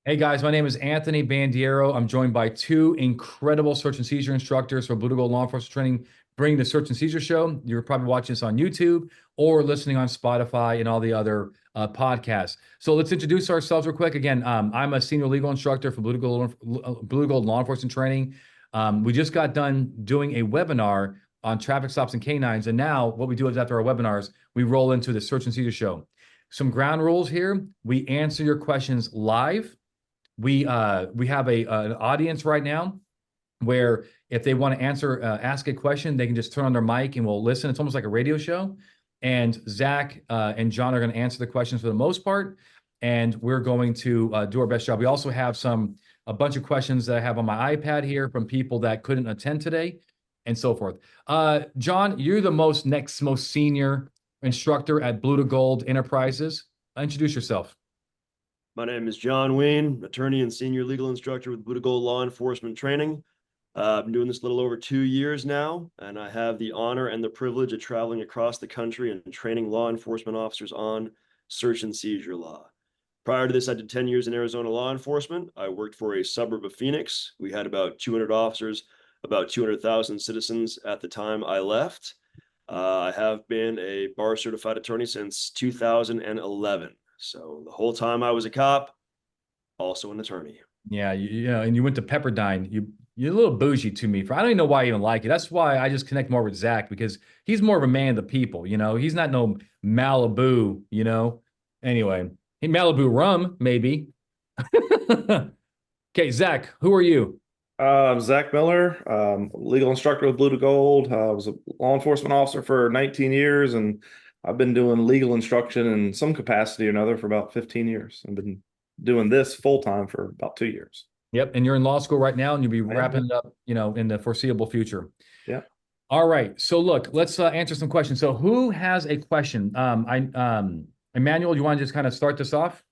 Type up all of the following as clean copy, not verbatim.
Hey guys, my name is Anthony Bandiero. I'm joined by two incredible search and seizure instructors for Blue to Gold Law Enforcement Training, bringing the Search and Seizure Show. You're probably watching this on YouTube or listening on Spotify and all the other podcasts. So let's introduce ourselves real quick. Again, I'm a senior legal instructor for Blue to Gold Law Enforcement Training. We just got done doing a webinar on traffic stops and canines, and now what we do is after our webinars, we roll into the Search and Seizure Show. Some ground rules here: we answer your questions live. We have an audience right now where if they want to ask a question, they can just turn on their mic and we'll listen. It's almost like a radio show. And Zach and John are going to answer the questions for the most part, and we're going to do our best job. We also have a bunch of questions that I have on my iPad here from people that couldn't attend today, and so forth. John, you're the most senior instructor at Blue to Gold Enterprises. Introduce yourself. My name is John Wayne, attorney and senior legal instructor with Blue to Gold Law Enforcement Training. I've been doing this a little over 2 years now, and I have the honor and the privilege of traveling across the country and training law enforcement officers on search and seizure law. Prior to this, I did 10 years in Arizona law enforcement. I worked for a suburb of Phoenix. We had about 200 officers, about 200,000 citizens at the time I left. I have been a bar certified attorney since 2011. So the whole time I was a cop, also an attorney. Yeah, you know, and you went to Pepperdine. You're a little bougie to me. I don't even know why I even like it. That's why I just connect more with Zach, because he's more of a man of the people. You know, he's not no Malibu. You know. Anyway, hey, Malibu rum maybe. Okay, Zach, who are you? I'm Zach Miller, legal instructor with Blue to Gold. I was a law enforcement officer for 19 years, and I've been doing legal instruction in some capacity or another for about 15 years. I've been doing this full time for about 2 years. Yep, and you're in law school right now, and you'll be wrapping it up, you know, in the foreseeable future. Yeah. All right. So look, let's answer some questions. So who has a question? Emmanuel, you want to just kind of start this off?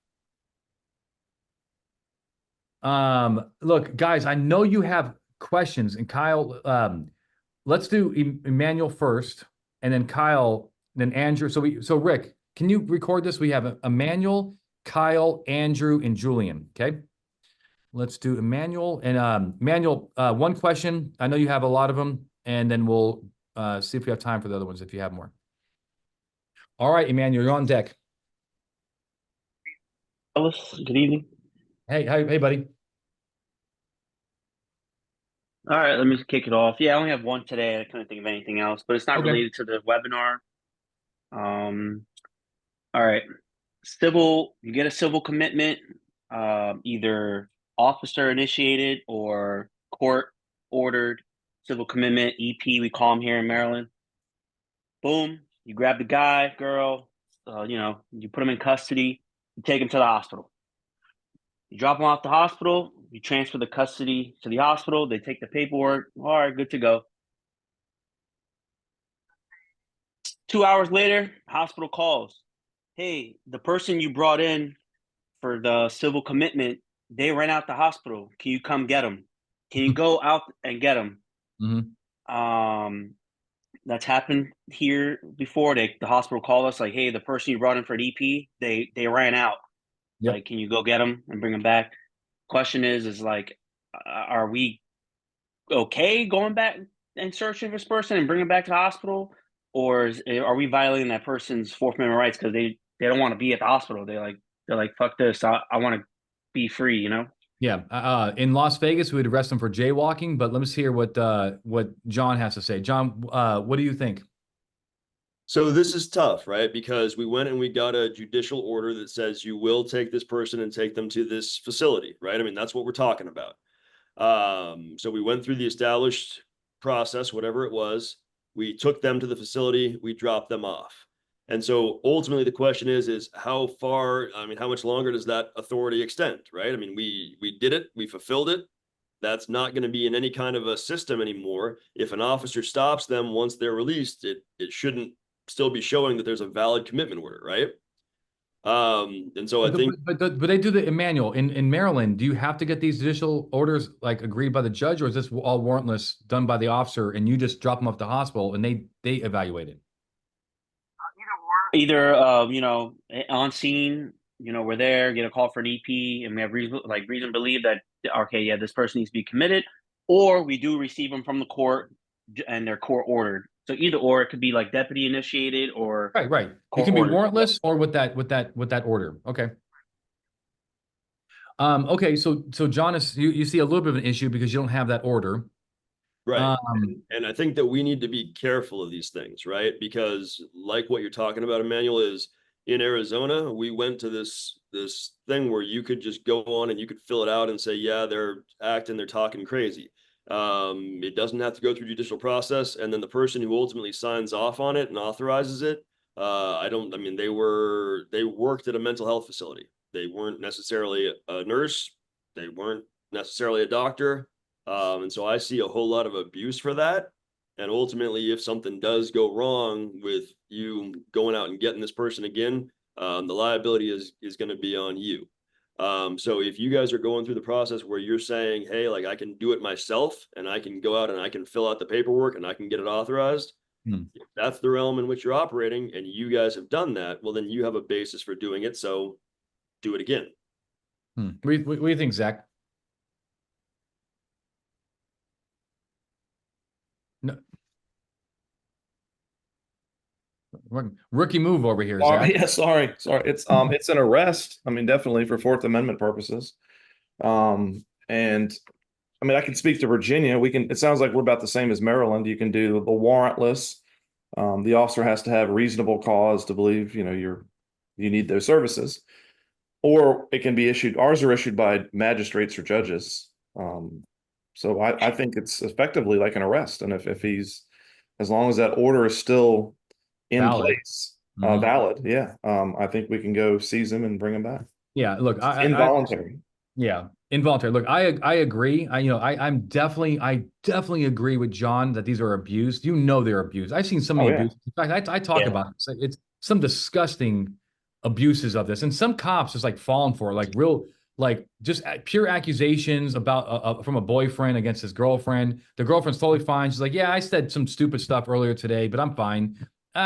Look, guys, I know you have questions, and Kyle, let's do Emmanuel first, and then Kyle, then Andrew. So Rick, can you record this? We have Emmanuel, Kyle, Andrew, and Julian. Okay. Let's do Emmanuel. And Emmanuel, one question. I know you have a lot of them, and then we'll see if we have time for the other ones if you have more. All right, Emmanuel, you're on deck. Ellis, good evening. Hey, buddy. All right, let me kick it off. Yeah, I only have one today. I couldn't think of anything else, but it's not related to the webinar. All right. You get a civil commitment, either officer initiated or court ordered civil commitment, EP, we call them here in Maryland. Boom, you grab the guy, girl, you put them in custody, you take them to the hospital. You drop them off the hospital, you transfer the custody to the hospital, they take the paperwork, all right, good to go. 2 hours later, hospital calls. Hey, the person you brought in for the civil commitment, they ran out the hospital. Can you come get them? Can you go out and get them? Mm-hmm. That's happened here before. The hospital called us like, hey, the person you brought in for an EP, they ran out. Yep. Like, can you go get them and bring them back? Question is like, are we okay going back and searching for this person and bringing them back to the hospital? Or are we violating that person's Fourth Amendment rights because they don't want to be at the hospital? They're like, fuck this. I want to be free, you know? Yeah. In Las Vegas, we would arrest them for jaywalking, but let me hear what John has to say. John, what do you think? So this is tough, right? Because we went and we got a judicial order that says you will take this person and take them to this facility, right? I mean, that's what we're talking about. So we went through the established process, whatever it was. We took them to the facility, we dropped them off. And so ultimately the question is how far, I mean, how much longer does that authority extend, right? I mean, we did it, we fulfilled it. That's not going to be in any kind of a system anymore. If an officer stops them once they're released, it shouldn't still be showing that there's a valid commitment order, right? And so I think, but they do the Emmanuel in Maryland. Do you have to get these judicial orders like agreed by the judge, or is this all warrantless done by the officer and you just drop them off the hospital and they evaluate it? Either on scene, we're there, get a call for an EP, and we have reason to believe that, okay, yeah, this person needs to be committed, or we do receive them from the court and they're court ordered. So either or, it could be like deputy initiated or Right, right. It court can be ordered. warrantless or with that order. Okay. Okay, so John, you see a little bit of an issue because you don't have that order. Right. Um, And I think that we need to be careful of these things, right? Because like what you're talking about, Emmanuel, is in Arizona, we went to this thing where you could just go on and you could fill it out and say, yeah, they're talking crazy. It doesn't have to go through judicial process. And then the person who ultimately signs off on it and authorizes it, they worked at a mental health facility. They weren't necessarily a nurse. They weren't necessarily a doctor. And so I see a whole lot of abuse for that. And ultimately, if something does go wrong with you going out and getting this person again, the liability is going to be on you. So if you guys are going through the process where you're saying, hey, like I can do it myself and I can go out and I can fill out the paperwork and I can get it authorized, if that's the realm in which you're operating and you guys have done that, well, then you have a basis for doing it. So do it again. What do you think, Zach? No. Rookie move over here, Zach. Yeah, sorry. It's an arrest. I mean, definitely for Fourth Amendment purposes. And I mean, I can speak to Virginia. It sounds like we're about the same as Maryland. You can do the warrantless. The officer has to have reasonable cause to believe, you need those services. Or it can be issued, ours are issued by magistrates or judges. So I think it's effectively like an arrest. And if he's, as long as that order is still in Valid. place, valid, yeah. I think we can go seize him and bring him back. Yeah, look, Involuntary. Yeah, involuntary. Look, I agree. I definitely agree with John that these are abused. They're abused. I've seen so many yeah. abuses. In fact, I talk about it. It's some disgusting abuses of this, and some cops just like falling for it, like real, like just pure accusations about from a boyfriend against his girlfriend. The girlfriend's totally fine. She's like, yeah, I said some stupid stuff earlier today, but I'm fine.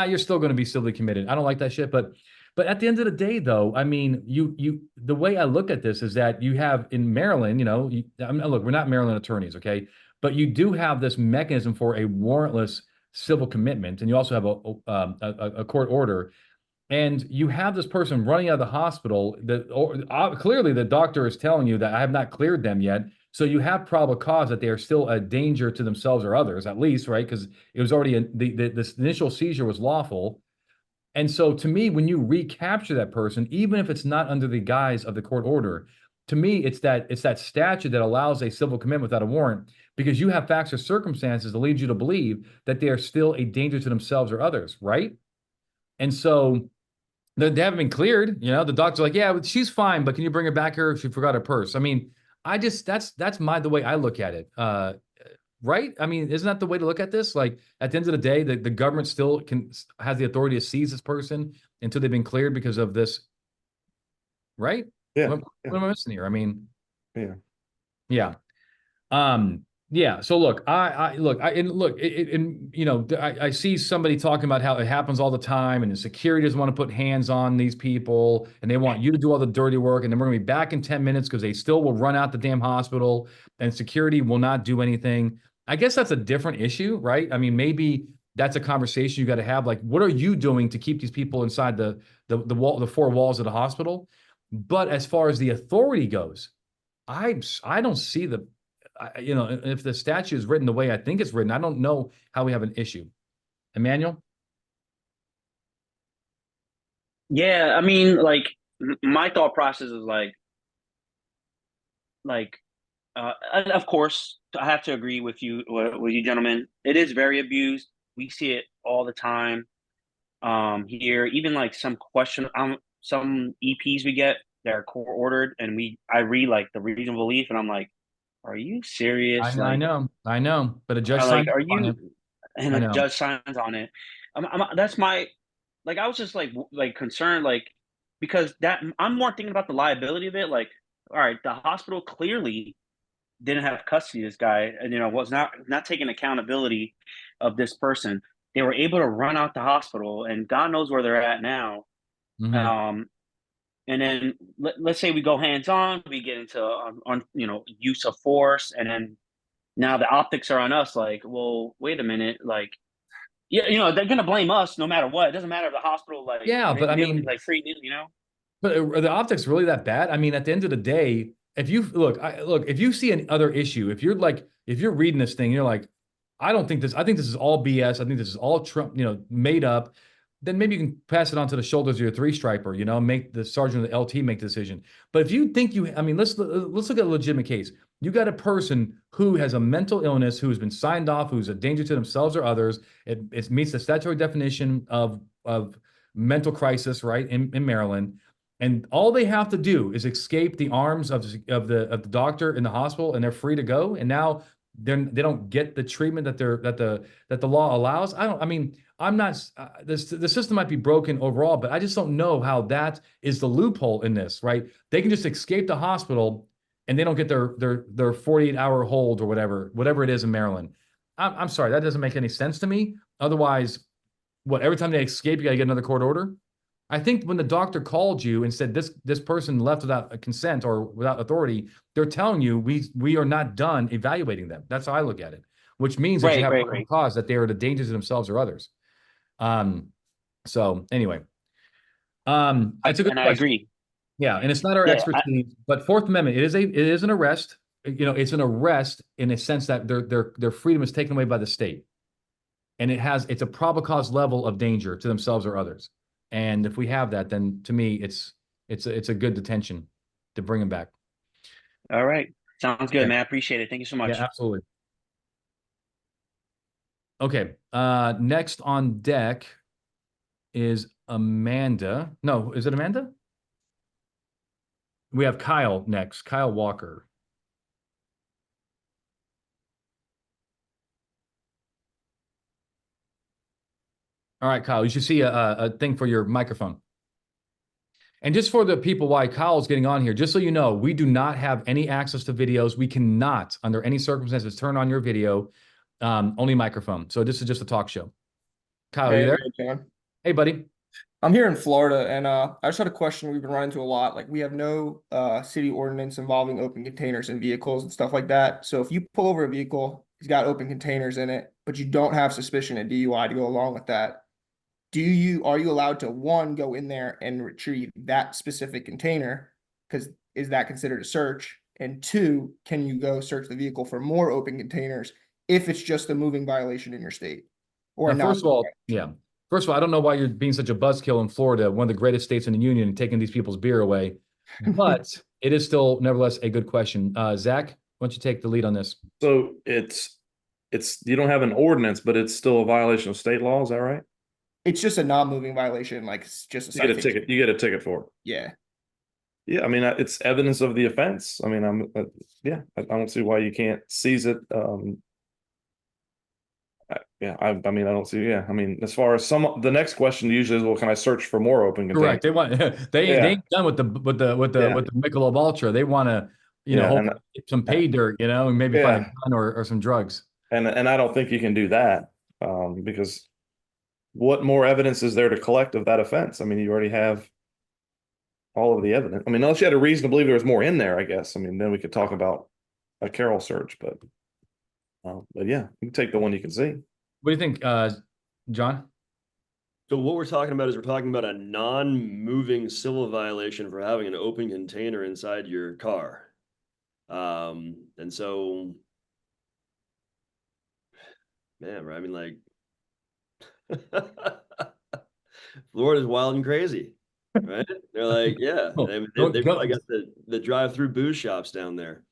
You're still going to be civilly committed. I don't like that shit, but at the end of the day, though, I mean, the way I look at this is that you have in Maryland, look, we're not Maryland attorneys, okay, but you do have this mechanism for a warrantless civil commitment, and you also have a court order, and you have this person running out of the hospital that clearly the doctor is telling you that I have not cleared them yet. So you have probable cause that they are still a danger to themselves or others, at least, right? Because it was already this initial seizure was lawful. And so to me, when you recapture that person, even if it's not under the guise of the court order, to me, it's that statute that allows a civil commitment without a warrant, because you have facts or circumstances that lead you to believe that they are still a danger to themselves or others, right? And so they haven't been cleared. The doctor's like, yeah, she's fine, but can you bring her back here? She forgot her purse. I mean, that's the way I look at it. Right? I mean, isn't that the way to look at this? Like at the end of the day, the government still has the authority to seize this person until they've been cleared because of this, right? Yeah. What am I missing here? I mean, Yeah. yeah. Yeah. So look, I see somebody talking about how it happens all the time, and the security doesn't want to put hands on these people, and they want you to do all the dirty work, and then we're gonna be back in 10 minutes because they still will run out the damn hospital, and security will not do anything. I guess that's a different issue, right? I mean, maybe that's a conversation you got to have. Like, what are you doing to keep these people inside the four walls of the hospital? But as far as the authority goes, I don't see if the statute is written the way I think it's written, I don't know how we have an issue. Emmanuel? Yeah, I mean, like my thought process is of course, I have to agree with you, gentlemen. It is very abused. We see it all the time. Here, even like some EPs we get that are court ordered, and I read like the reasonable belief, and I'm like, are you serious? I know, but a judge Like, signed are on it. you? And I a know. judge signs on it. That's my, like, I was just like concerned, like, because I'm more thinking about the liability of it. Like, all right, the hospital clearly didn't have custody of this guy, and was not taking accountability of this person. They were able to run out the hospital, and God knows where they're at now. Mhm. and then let's say we go hands on, we get into on use of force, and then now the optics are on us. Like, well, wait a minute, like, yeah, they're gonna blame us no matter what. It doesn't matter if the hospital like Yeah, but I they only mean, like free. but are the optics really that bad? I mean, at the end of the day, if you look, if you see an other issue, if you're reading this thing, you're like, I don't think this, I think this is all BS. I think this is all Trump, made up. Then maybe you can pass it on to the shoulders of your three striper, make the sergeant of the LT make the decision. But if you think I mean, let's look at a legitimate case. You got a person who has a mental illness, who has been signed off, who's a danger to themselves or others. It meets the statutory definition of mental crisis, right, in Maryland. And all they have to do is escape the arms of the doctor in the hospital, and they're free to go. And now they don't get the treatment that the law allows. I mean, I'm not. The system might be broken overall, but I just don't know how that is the loophole in this. Right? They can just escape the hospital, and they don't get their 48-hour hold or whatever it is in Maryland. I'm sorry, that doesn't make any sense to me. Otherwise, what, every time they escape, you got to get another court order? I think when the doctor called you and said this person left without a consent or without authority, they're telling you we are not done evaluating them. That's how I look at it, which means that you have a cause that they are the danger to themselves or others. So anyway, that's a good question. I agree. Yeah, and it's not our expertise, but Fourth Amendment, it is an arrest. It's an arrest in a sense that their freedom is taken away by the state, and it's a probable cause level of danger to themselves or others. And if we have that, then to me, it's a good detention to bring them back. All right. Sounds good, man. I appreciate it. Thank you so much. Yeah, absolutely. Okay. Next on deck is Amanda. No, is it Amanda? We have Kyle next. Kyle Walker. All right, Kyle, you should see a thing for your microphone. And just for the people why Kyle's getting on here, just so you know, we do not have any access to videos. We cannot, under any circumstances, turn on your video, only microphone. So this is just a talk show. Kyle, are you there? Hey, John. Hey, buddy. I'm here in Florida, and I just had a question we've been running into a lot. Like, we have no city ordinance involving open containers in vehicles and stuff like that. So if you pull over a vehicle, it's got open containers in it, but you don't have suspicion of DUI to go along with that. Are you allowed to, one, go in there and retrieve that specific container? Because is that considered a search? And two, can you go search the vehicle for more open containers if it's just a moving violation in your state? Or now, first of all, I don't know why you're being such a buzzkill in Florida, one of the greatest states in the union, and taking these people's beer away. But it is still, nevertheless, a good question. Zach, why don't you take the lead on this? So it's you don't have an ordinance, but it's still a violation of state law. Is that right? It's just a non-moving violation, like it's just a citation. You get a ticket for it. Yeah. Yeah, I mean, it's evidence of the offense. I mean, I don't see why you can't seize it. I mean, I don't see. Yeah, I mean, as far as the next question usually is, well, can I search for more open containers? Correct. They want they ain't done with the Michelob Ultra. They want to hope some pay dirt, and maybe find a gun or some drugs. And I don't think you can do that because what more evidence is there to collect of that offense? I mean, you already have all of the evidence. I mean, unless you had a reason to believe there was more in there, I guess. I mean, then we could talk about a Carroll search, but yeah, you can take the one you can see. What do you think, John? So what we're talking about is we're talking about a non-moving civil violation for having an open container inside your car. And so, man, I mean, like, Florida's wild and crazy, right? They're like, yeah, they probably got the drive-through booze shops down there.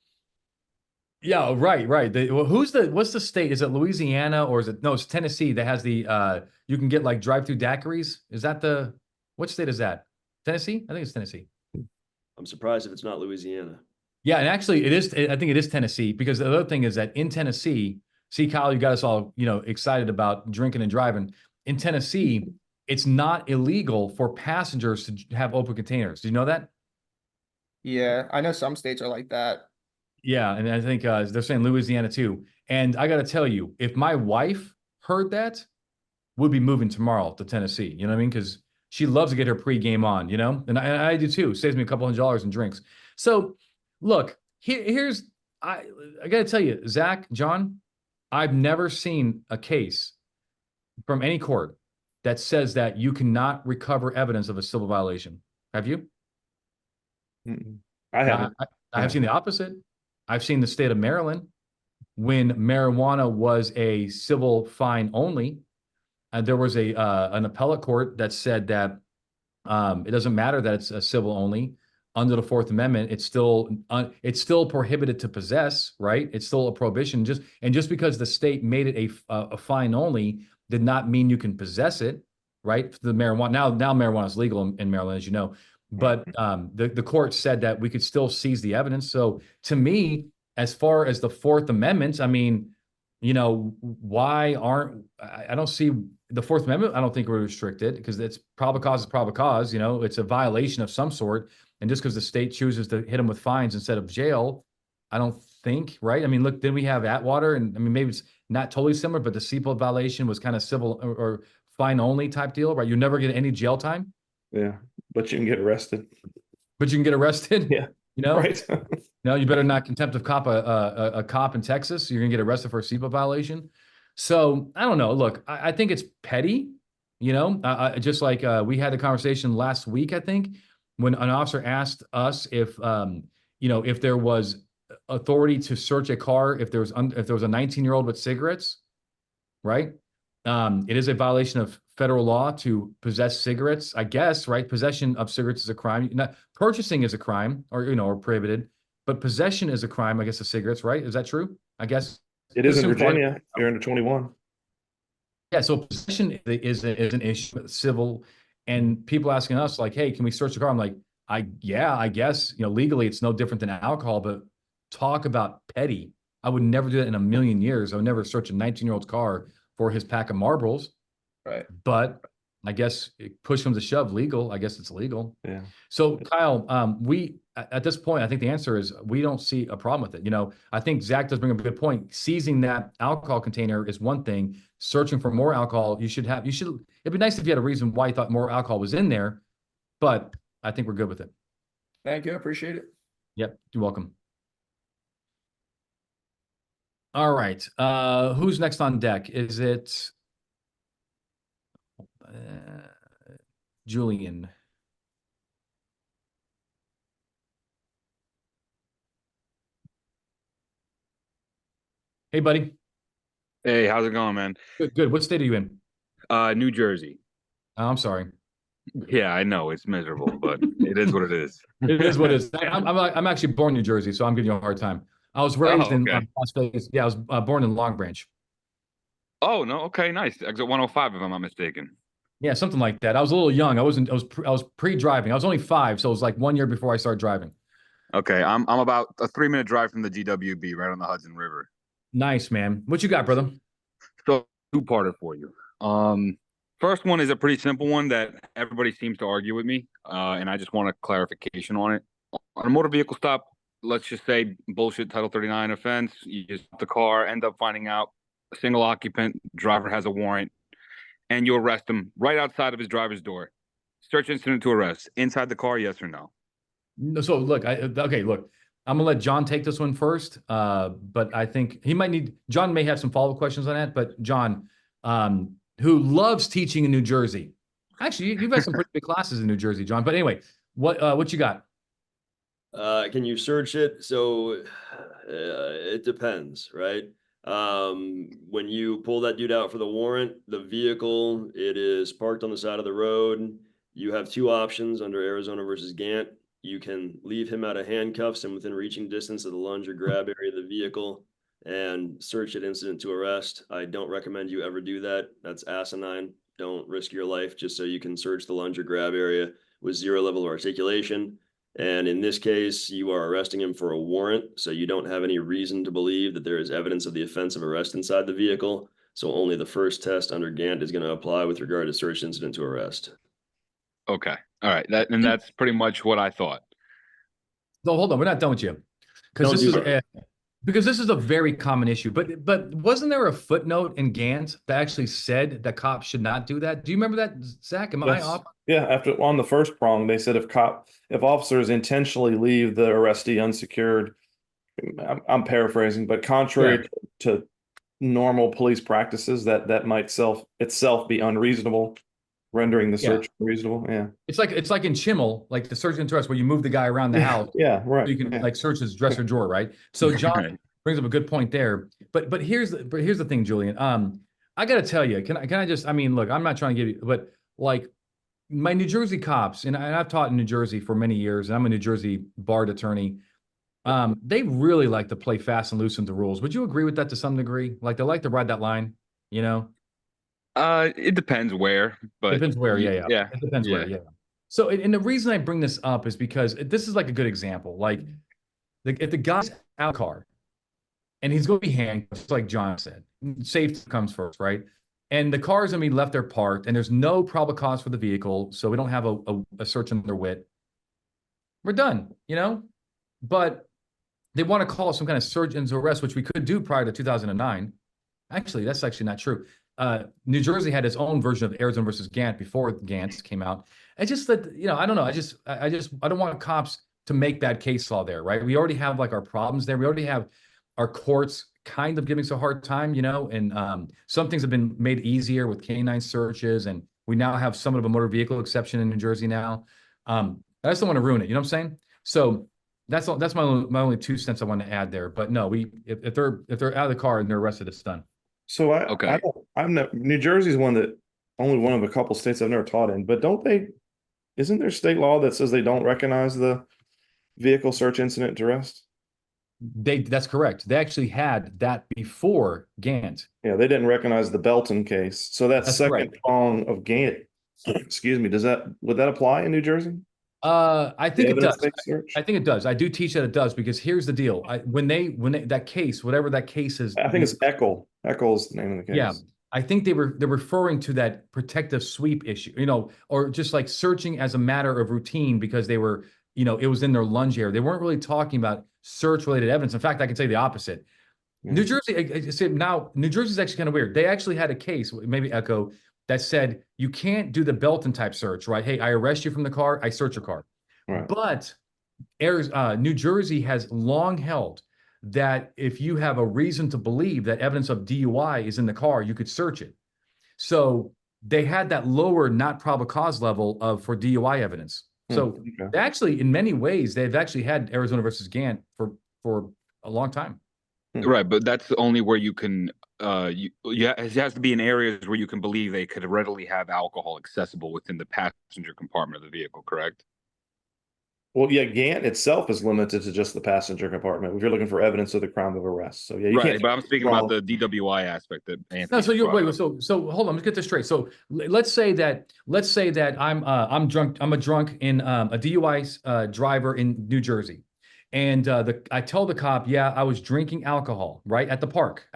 Yeah, right. What's the state? Is it Louisiana or is it, no, it's Tennessee that has the, you can get like drive-through daiquiris. Is that what state is that? Tennessee? I think it's Tennessee. I'm surprised if it's not Louisiana. Yeah, and actually it is, I think it is Tennessee, because the other thing is that in Tennessee, see, Kyle, you got us all, excited about drinking and driving. In Tennessee, it's not illegal for passengers to have open containers. Do you know that? Yeah, I know some states are like that. Yeah, and I think they're saying Louisiana too. And I got to tell you, if my wife heard that, we'd be moving tomorrow to Tennessee. You know what I mean? Because She loves to get her pregame on, you know, and I do too. Saves me a couple $100 in drinks. So look, here's I got to tell you, Zach, John, I've never seen a case from any court that says that you cannot recover evidence of a civil violation. Have you? I Now, haven't. I have seen the opposite. I've seen the state of Maryland when marijuana was a civil fine only. There was an appellate court that said that it doesn't matter that it's a civil only. Under the Fourth Amendment, it's still prohibited to possess, right? It's still a prohibition. Just because the state made it a fine only did not mean you can possess it, right? The marijuana now marijuana is legal in Maryland, as you know. But the court said that we could still seize the evidence. So to me, as far as the Fourth Amendment, I mean, you know, why aren't I don't see the Fourth Amendment? I don't think we're restricted because it's probable cause is probable cause. You know, it's a violation of some sort. And just because the state chooses to hit them with fines instead of jail, I don't think, right? I mean, look, then we have Atwater, and I mean, maybe it's not totally similar, but the seatbelt violation was kind of civil or fine only type deal, right? You never get any jail time, Yeah, but you can get arrested. but you can get arrested. Yeah. You know, Right. no, you better not contempt of cop a cop in Texas. You're gonna get arrested for a seatbelt violation. So I don't know. Look, I think it's petty. You know, just like we had the conversation last week, I think, when an officer asked us if you know, if there was authority to search a car if there was a 19-year-old with cigarettes, right? It is a violation of federal law to possess cigarettes, I guess, right? Possession of cigarettes is a crime. Not purchasing is a crime, or you know, or prohibited, but possession is a crime, I guess, of cigarettes, right? Is that true? I guess It is in Assume part- Virginia. You're under 21. yeah. So possession is an issue, civil, and people asking us like, "Hey, can we search the car?" I'm like, I guess, you know, legally it's no different than alcohol, but talk about petty. I would never do that in a million years. I would never search a 19-year-old's car for his pack of marbles. Right. But I guess push comes to shove, legal. I guess it's legal. Yeah. So Kyle, we at this point, I think the answer is we don't see a problem with it. You know, I think Zach does bring up a good point. Seizing that alcohol container is one thing. Searching for more alcohol, it'd be nice if you had a reason why you thought more alcohol was in there, but I think we're good with it. Thank you. I appreciate it. Yep, you're welcome. All right. Who's next on deck? Is it Julian? Hey, buddy. Hey, how's it going, man? Good, good. What state are you in? New Jersey. Oh, I'm sorry. Yeah, I know it's miserable, but it is what it is. It is what it is. I'm actually born in New Jersey, so I'm giving you a hard time. I was raised in okay. Las Vegas. Yeah, I was born in Long Branch. Oh, no, okay, nice. Exit 105, if I'm not mistaken. Yeah, something like that. I was a little young. I was pre-driving. I was only 5, so it was like 1 year before I started driving. Okay, I'm about a 3-minute drive from the GWB, right on the Hudson River. Nice, man. What you got, brother? So, two-parter for you. First one is a pretty simple one that everybody seems to argue with me, and I just want a clarification on it. On a motor vehicle stop, let's just say bullshit Title 39 offense. You just the car, end up finding out a single occupant, driver has a warrant, and you arrest him right outside of his driver's door. Search incident to arrest. Inside the car, yes or no? So look, okay, look, I'm gonna let John take this one first. But I think John may have some follow-up questions on that. But John, who loves teaching in New Jersey. Actually, you've had some pretty big classes in New Jersey, John. But anyway, what you got? Can you search it? So it depends, right? When you pull that dude out for the warrant, the vehicle, it is parked on the side of the road. You have two options under Arizona versus Gant. You can leave him out of handcuffs and within reaching distance of the lunge or grab area of the vehicle and search it incident to arrest. I don't recommend you ever do that. That's asinine. Don't risk your life just so you can search the lunge or grab area with 0 level of articulation. And in this case, you are arresting him for a warrant, so you don't have any reason to believe that there is evidence of the offense of arrest inside the vehicle. So only the first test under Gant is going to apply with regard to search incident to arrest. Okay. All right. That's pretty much what I thought. No, hold on. We're not done with you. Because Don't this do is that. Because this is a very common issue, but wasn't there a footnote in Gant that actually said that cops should not do that? Do you remember that, Zach? Am I Yes. off? Yeah, after on the first prong, they said if officers intentionally leave the arrestee unsecured, I'm paraphrasing, but contrary to normal police practices, that might itself be unreasonable, rendering the search unreasonable. Yeah. It's like in Chimmel, like the search and arrest, where you move the guy around the house. Yeah, right. So you can Yeah. like search his dresser drawer, right? So John brings up a good point there. But here's the thing, Julian. I gotta tell you, can I just, I mean, look, I'm not trying to give you, but like my New Jersey cops, and I've taught in New Jersey for many years, and I'm a New Jersey barred attorney. They really like to play fast and loose with the rules. Would you agree with that to some degree? Like they like to ride that line, you know? It depends where, but Depends where, yeah. yeah, It depends yeah. where, yeah. So, and the reason I bring this up is because this is like a good example. Like, if the guy's out of the car and he's going to be handcuffed, just like John said, safety comes first, right? And the car is going to be left there parked, and there's no probable cause for the vehicle, so we don't have a search under wit. We're done, you know? But they want to call some kind of search and arrest, which we could do prior to 2009. Actually, that's actually not true. New Jersey had its own version of Arizona versus Gant before Gant came out. It's just that, you know, I don't know. I don't want cops to make that case law there, right? We already have like our problems there. We already have our courts kind of giving us a hard time, you know, and some things have been made easier with canine searches, and we now have somewhat of a motor vehicle exception in New Jersey now. I just don't want to ruin it. You know what I'm saying? So that's my only 2 cents I want to add there. But no, if they're out of the car and they're arrested, it's done. So Okay. New Jersey's only one of a couple states I've never taught in, but isn't there state law that says they don't recognize the vehicle search incident to arrest? That's correct. They actually had that before Gant. Yeah, they didn't recognize the Belton case. So that That's second correct. prong of Gant, excuse me, would that apply in New Jersey? I think it does. Evidence-based search? I think it does. I do teach that it does, because here's the deal. When they that case, whatever that case is, I think it's Eckel. Eckel is the name of the case. yeah, I think they're referring to that protective sweep issue, you know, or just like searching as a matter of routine because they were, you know, it was in their lunge area. They weren't really talking about search related evidence. In fact, I can say the opposite. Yeah. New Jersey, now New Jersey's actually kind of weird. They actually had a case, maybe Echo, that said you can't do the Belton type search, right? Hey, I arrest you from the car, I search your car. Right. But New Jersey has long held that if you have a reason to believe that evidence of DUI is in the car, you could search it. So they had that lower not probable cause level for DUI evidence. So Okay. they actually, in many ways, they've actually had Arizona versus Gant for a long time. Right, but that's only where you can it has to be in areas where you can believe they could readily have alcohol accessible within the passenger compartment of the vehicle, correct? Well, yeah, Gant itself is limited to just the passenger compartment if you're looking for evidence of the crime of arrest. So yeah, you Right, can't. but I'm speaking about the DWI aspect that Anthony. No, so brought up. so hold on, let's get this straight. So let's say that I'm drunk. I'm a drunk in a DUI driver in New Jersey, and I tell the cop, yeah, I was drinking alcohol right at the park.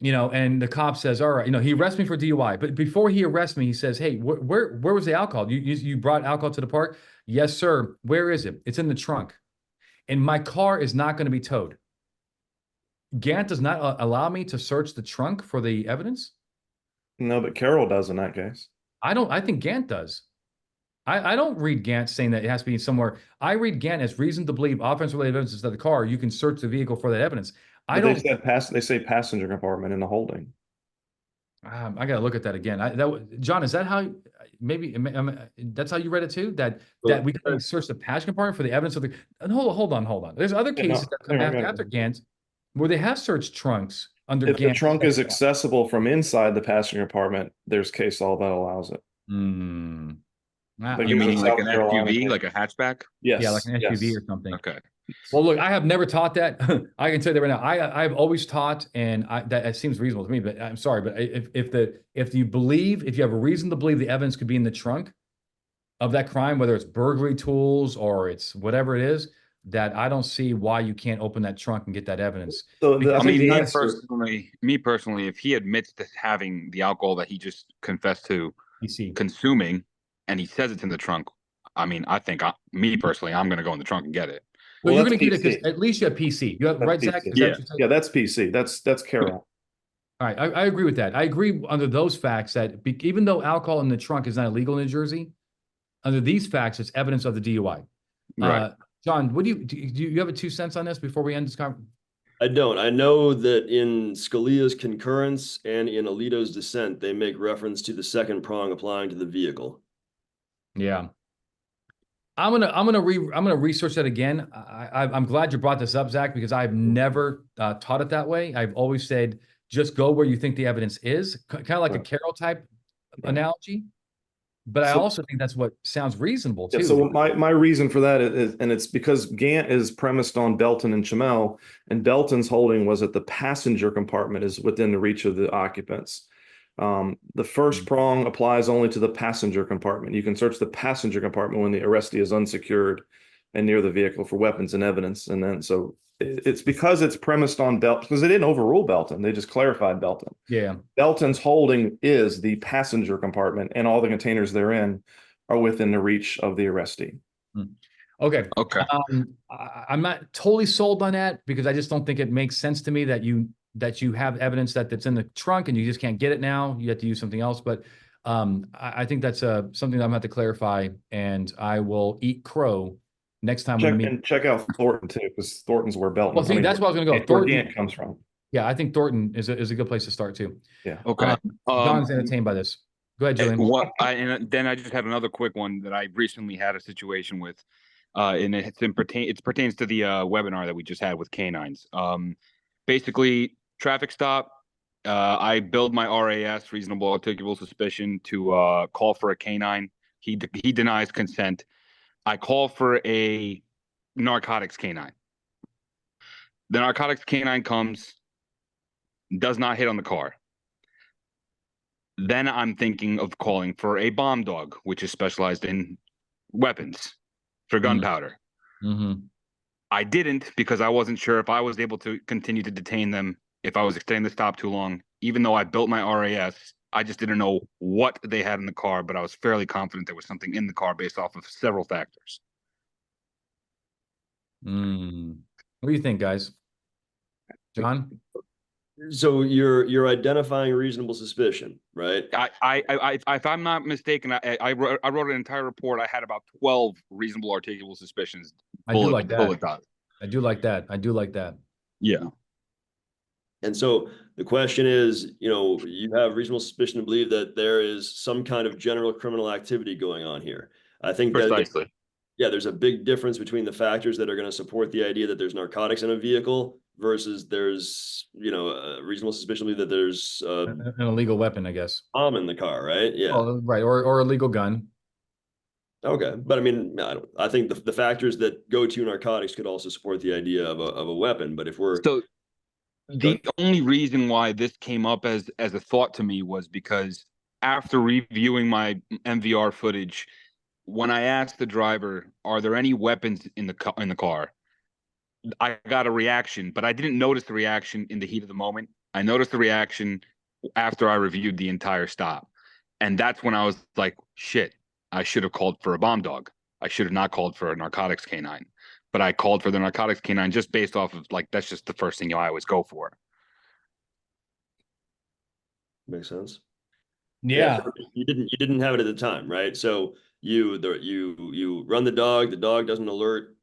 You know, and the cop says, all right, you know, he arrests me for DUI, but before he arrests me, he says, hey, where was the alcohol? You brought alcohol to the park? Yes, sir. Where is it? It's in the trunk, and my car is not going to be towed. Gant does not allow me to search the trunk for the evidence. No, but Carroll does in that case. I think Gant does. I don't read Gant saying that it has to be somewhere. I read Gant as reason to believe offense-related evidence is that the car, you can search the vehicle for that evidence. They say passenger compartment in the holding. I got to look at that again. John, is that how? Maybe that's how you read it too. That we can search the passenger compartment for the evidence of the. And hold on. There's other cases that come after Gant where they have searched trunks under If Gant. the trunk is accessible from inside the passenger compartment, there's case law that allows it. Like You mean like an South Carolina SUV, case. like a hatchback? Yes. Yeah, like an SUV yes. or something. Okay. Well, look, I have never taught that. I can tell you that right now. I've always taught, and that it seems reasonable to me. But I'm sorry, but if you have a reason to believe the evidence could be in the trunk of that crime, whether it's burglary tools or it's whatever it is, that I don't see why you can't open that trunk and get that evidence. So I mean, the me personally, if he admits to having the alcohol that he just confessed to PC. consuming, and he says it's in the trunk, I mean, I think me personally, I'm going to go in the trunk and get it. Well, Well, you're going that's to get it PC. because at least you have PC. You have That's right, Zach? PC. Is that Yeah. what you said? Yeah, that's PC. That's Carol. All right, I agree with that. I agree under those facts that even though alcohol in the trunk is not illegal in New Jersey, under these facts, it's evidence of the DUI. Right. John, what do you have a 2 cents on this before we end this conversation? I don't. I know that in Scalia's concurrence and in Alito's dissent, they make reference to the second prong applying to the vehicle. Yeah. I'm gonna research that again. I'm glad you brought this up, Zach, because I've never taught it that way. I've always said just go where you think the evidence is, kind of like a Right. Carol type Right. analogy. But I So- also think that's what sounds reasonable Yeah, too. so my reason for that is, and it's because Gant is premised on Belton and Chamel, and Belton's holding was that the passenger compartment is within the reach of the occupants. The first prong applies only to the passenger compartment. You can search the passenger compartment when the arrestee is unsecured and near the vehicle for weapons and evidence. And then so it's because it's premised on Belton, because they didn't overrule Belton, they just clarified Belton. Yeah. Belton's holding is the passenger compartment, and all the containers therein are within the reach of the arrestee. Okay. Okay. I'm not totally sold on that because I just don't think it makes sense to me that you have evidence that's in the trunk and you just can't get it now. You have to use something else. But I think that's something that I'm going to have to clarify, and I will eat crow next time we meet. Check out Thornton too, because Thornton's where Belton. Well, see, that's where I was going to go. Where Thornton Gant comes from. Yeah, I think Thornton is a good place to start too. Yeah. Okay. John's entertained by this. Go ahead, Julian. And then I just have another quick one that I recently had a situation with, and it pertains to the webinar that we just had with canines. Basically, traffic stop. I build my RAS, reasonable articulable suspicion, to call for a canine. He denies consent. I call for a narcotics canine. The narcotics canine comes, does not hit on the car. Then I'm thinking of calling for a bomb dog, which is specialized in weapons for gunpowder. Mm-hmm. I didn't because I wasn't sure if I was able to continue to detain them if I was extending the stop too long. Even though I built my RAS, I just didn't know what they had in the car, but I was fairly confident there was something in the car based off of several factors. What do you think, guys? John? So you're identifying reasonable suspicion, right? If I'm not mistaken, I wrote an entire report. I had about 12 reasonable articulable suspicions. I do like that. Bullet dot. I do like that. I do like that. Yeah. And so the question is, you have reasonable suspicion to believe that there is some kind of general criminal activity going on here. I think Precisely. there's a big difference between the factors that are going to support the idea that there's narcotics in a vehicle versus there's, a reasonable suspicion to believe that there's An illegal weapon, I guess. bomb in the car, right? Yeah. Oh, right. Or a legal gun. Okay, but I mean, I think the factors that go to narcotics could also support the idea of a weapon. But if we're the only reason why this came up as a thought to me was because after reviewing my MVR footage, when I asked the driver, "Are there any weapons in the car?" I got a reaction, but I didn't notice the reaction in the heat of the moment. I noticed the reaction after I reviewed the entire stop, and that's when I was like, "Shit! I should have called for a bomb dog. I should have not called for a narcotics canine." But I called for the narcotics canine just based off of that's just the first thing I always go for. Makes sense. Yeah. So you didn't have it at the time, right? So you run the dog doesn't alert.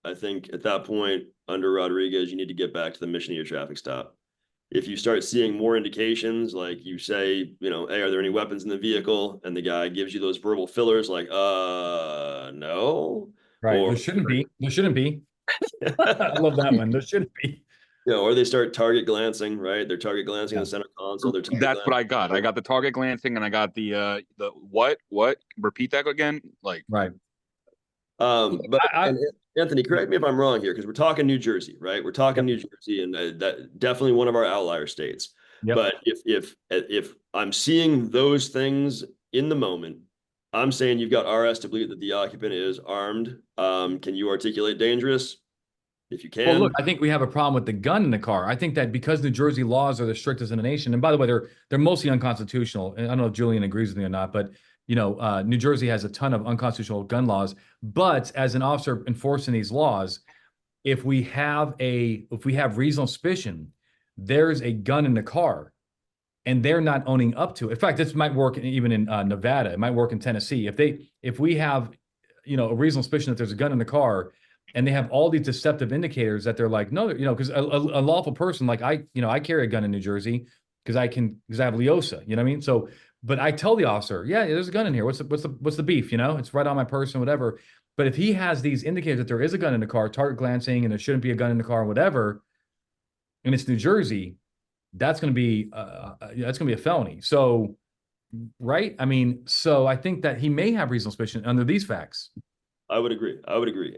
I think at that point under Rodriguez, you need to get back to the mission of your traffic stop. If you start seeing more indications, like you say, hey, are there any weapons in the vehicle? And the guy gives you those verbal fillers like, no. Right. Or, There shouldn't be. There shouldn't be. I love that one. There shouldn't be. or they start target glancing, right? They're target glancing in the center console. That's what I got. I got the target glancing, and I got the what? Repeat that again? Right. But Anthony, correct me if I'm wrong here, because we're talking New Jersey, right? We're talking New Jersey, and that definitely one of our outlier states. Yep. But if I'm seeing those things in the moment, I'm saying you've got RS to believe that the occupant is armed. Can you articulate dangerous? If you can. Well, look, I think we have a problem with the gun in the car. I think that because New Jersey laws are the strictest in the nation, and by the way, they're mostly unconstitutional. And I don't know if Julian agrees with me or not, but New Jersey has a ton of unconstitutional gun laws, but as an officer enforcing these laws, if we have reasonable suspicion, there's a gun in the car, and they're not owning up to it. In fact, this might work even in Nevada. It might work in Tennessee. If we have, a reasonable suspicion that there's a gun in the car, and they have all these deceptive indicators that they're like, no, because a lawful person like I carry a gun in New Jersey because I have Leosa. You know what I mean? So, but I tell the officer, yeah, there's a gun in here. What's the beef? It's right on my person, whatever. But if he has these indicators that there is a gun in the car, target glancing, and there shouldn't be a gun in the car, whatever, and it's New Jersey, that's going to be a felony. So, right? I mean, so I think that he may have reasonable suspicion under these facts. I would agree.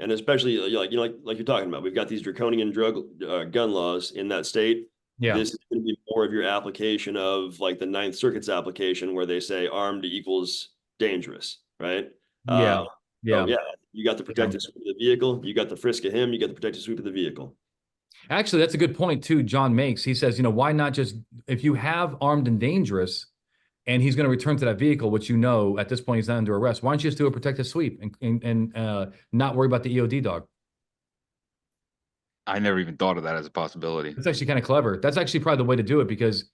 And especially like you're talking about, we've got these draconian gun laws in that state. Yeah. This is going to be more of your application of like the Ninth Circuit's application where they say armed equals dangerous, right? Yeah. So yeah, you got the protective sweep of the vehicle, you got the frisk of him, you got the protective sweep of the vehicle. Actually, that's a good point too. John makes. He says, why not just, if you have armed and dangerous, and he's going to return to that vehicle, which at this point he's not under arrest, why don't you just do a protective sweep and not worry about the EOD dog? I never even thought of that as a possibility. That's actually kind of clever. That's actually probably the way to do it, because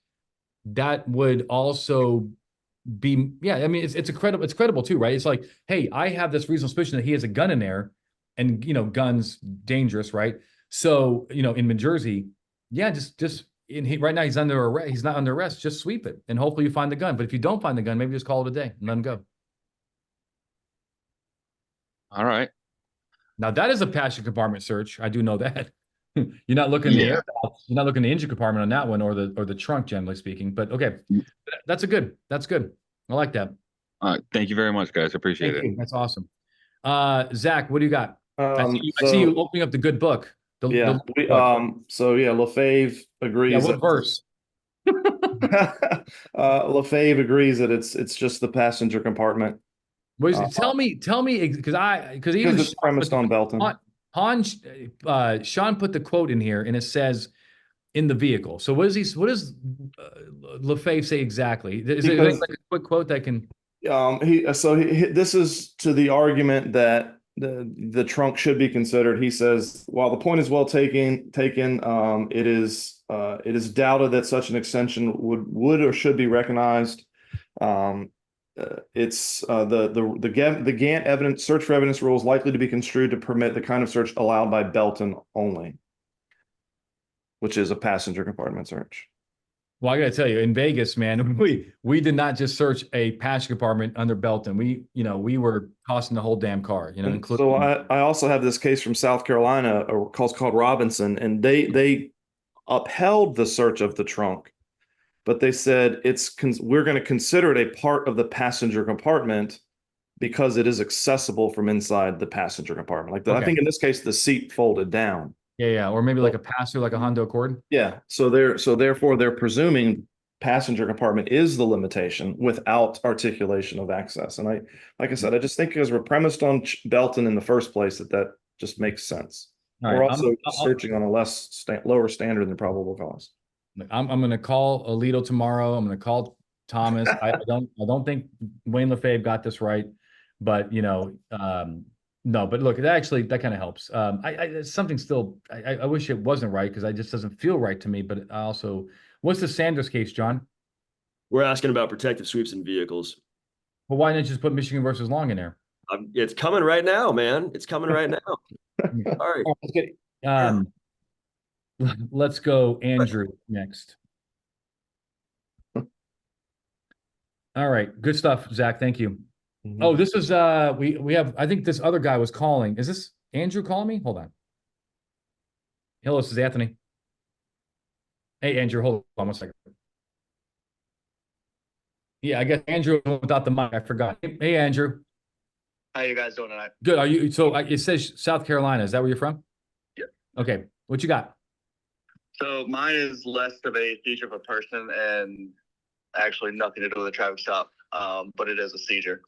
that would also be, I mean, it's credible too, right? It's like, hey, I have this reasonable suspicion that he has a gun in there, and guns dangerous, right? So, in New Jersey, right now he's under arrest. He's not under arrest. Just sweep it, and hopefully you find the gun. But if you don't find the gun, maybe just call it a day and let him go. All right. Now that is a passenger compartment search. I do know that. You're not looking you're not looking the engine compartment on that one, or the trunk, generally speaking. But okay, that's good. I like that. All right. Thank you very much, guys. Appreciate it. That's awesome. Zach, what do you got? I see So you opening up the good book. Lefebvre agrees. Yeah, what verse? Lefebvre agrees that it's just the passenger compartment. Tell me, because even it's premised on Belton. Sean put the quote in here, and it says in the vehicle. So what does Lefebvre say exactly? Is it like a quick quote that can? This is to the argument that the trunk should be considered. He says, while the point is well taken, it is doubted that such an extension would or should be recognized. It's the Gantt evidence search for evidence rule is likely to be construed to permit the kind of search allowed by Belton only, which is a passenger compartment search. Well, I got to tell you, in Vegas, man, we did not just search a passenger compartment under Belton. We were tossing the whole damn car. Including. So I also have this case from South Carolina, called Robinson, and they upheld the search of the trunk, but they said we're going to consider it a part of the passenger compartment because it is accessible from inside the passenger compartment. I think in this case the seat folded down. Yeah, or maybe like a pass-through, like a Honda Accord. Yeah, so therefore they're presuming passenger compartment is the limitation without articulation of access. And like I said, I just think because we're premised on Belton in the first place, that just makes sense. We're also searching on a lower standard than probable cause. I'm going to call Alito tomorrow. I'm going to call Thomas. I don't think Wayne Lefebvre got this right, but no, but look, that kind of helps. Something still, I wish it wasn't right, because it just doesn't feel right to me. But also, what's the Sanders case, John? We're asking about protective sweeps in vehicles. Well, why not just put Michigan versus Long in there? It's coming right now, man. It's coming right now. Sorry. Let's go Andrew next. All right, good stuff, Zach. Thank you. Mm-hmm. Oh, this is we have, I think this other guy was calling. Is this Andrew calling me? Hold on. Hello, this is Anthony. Hey, Andrew, hold on 1 second. Yeah, I guess Andrew without the mic. I forgot. Hey, Andrew. How you guys doing tonight? Good. Are you? So it says South Carolina. Is that where you're from? Yeah. Okay. What you got? So mine is less of a seizure of a person and actually nothing to do with a traffic stop, but it is a seizure.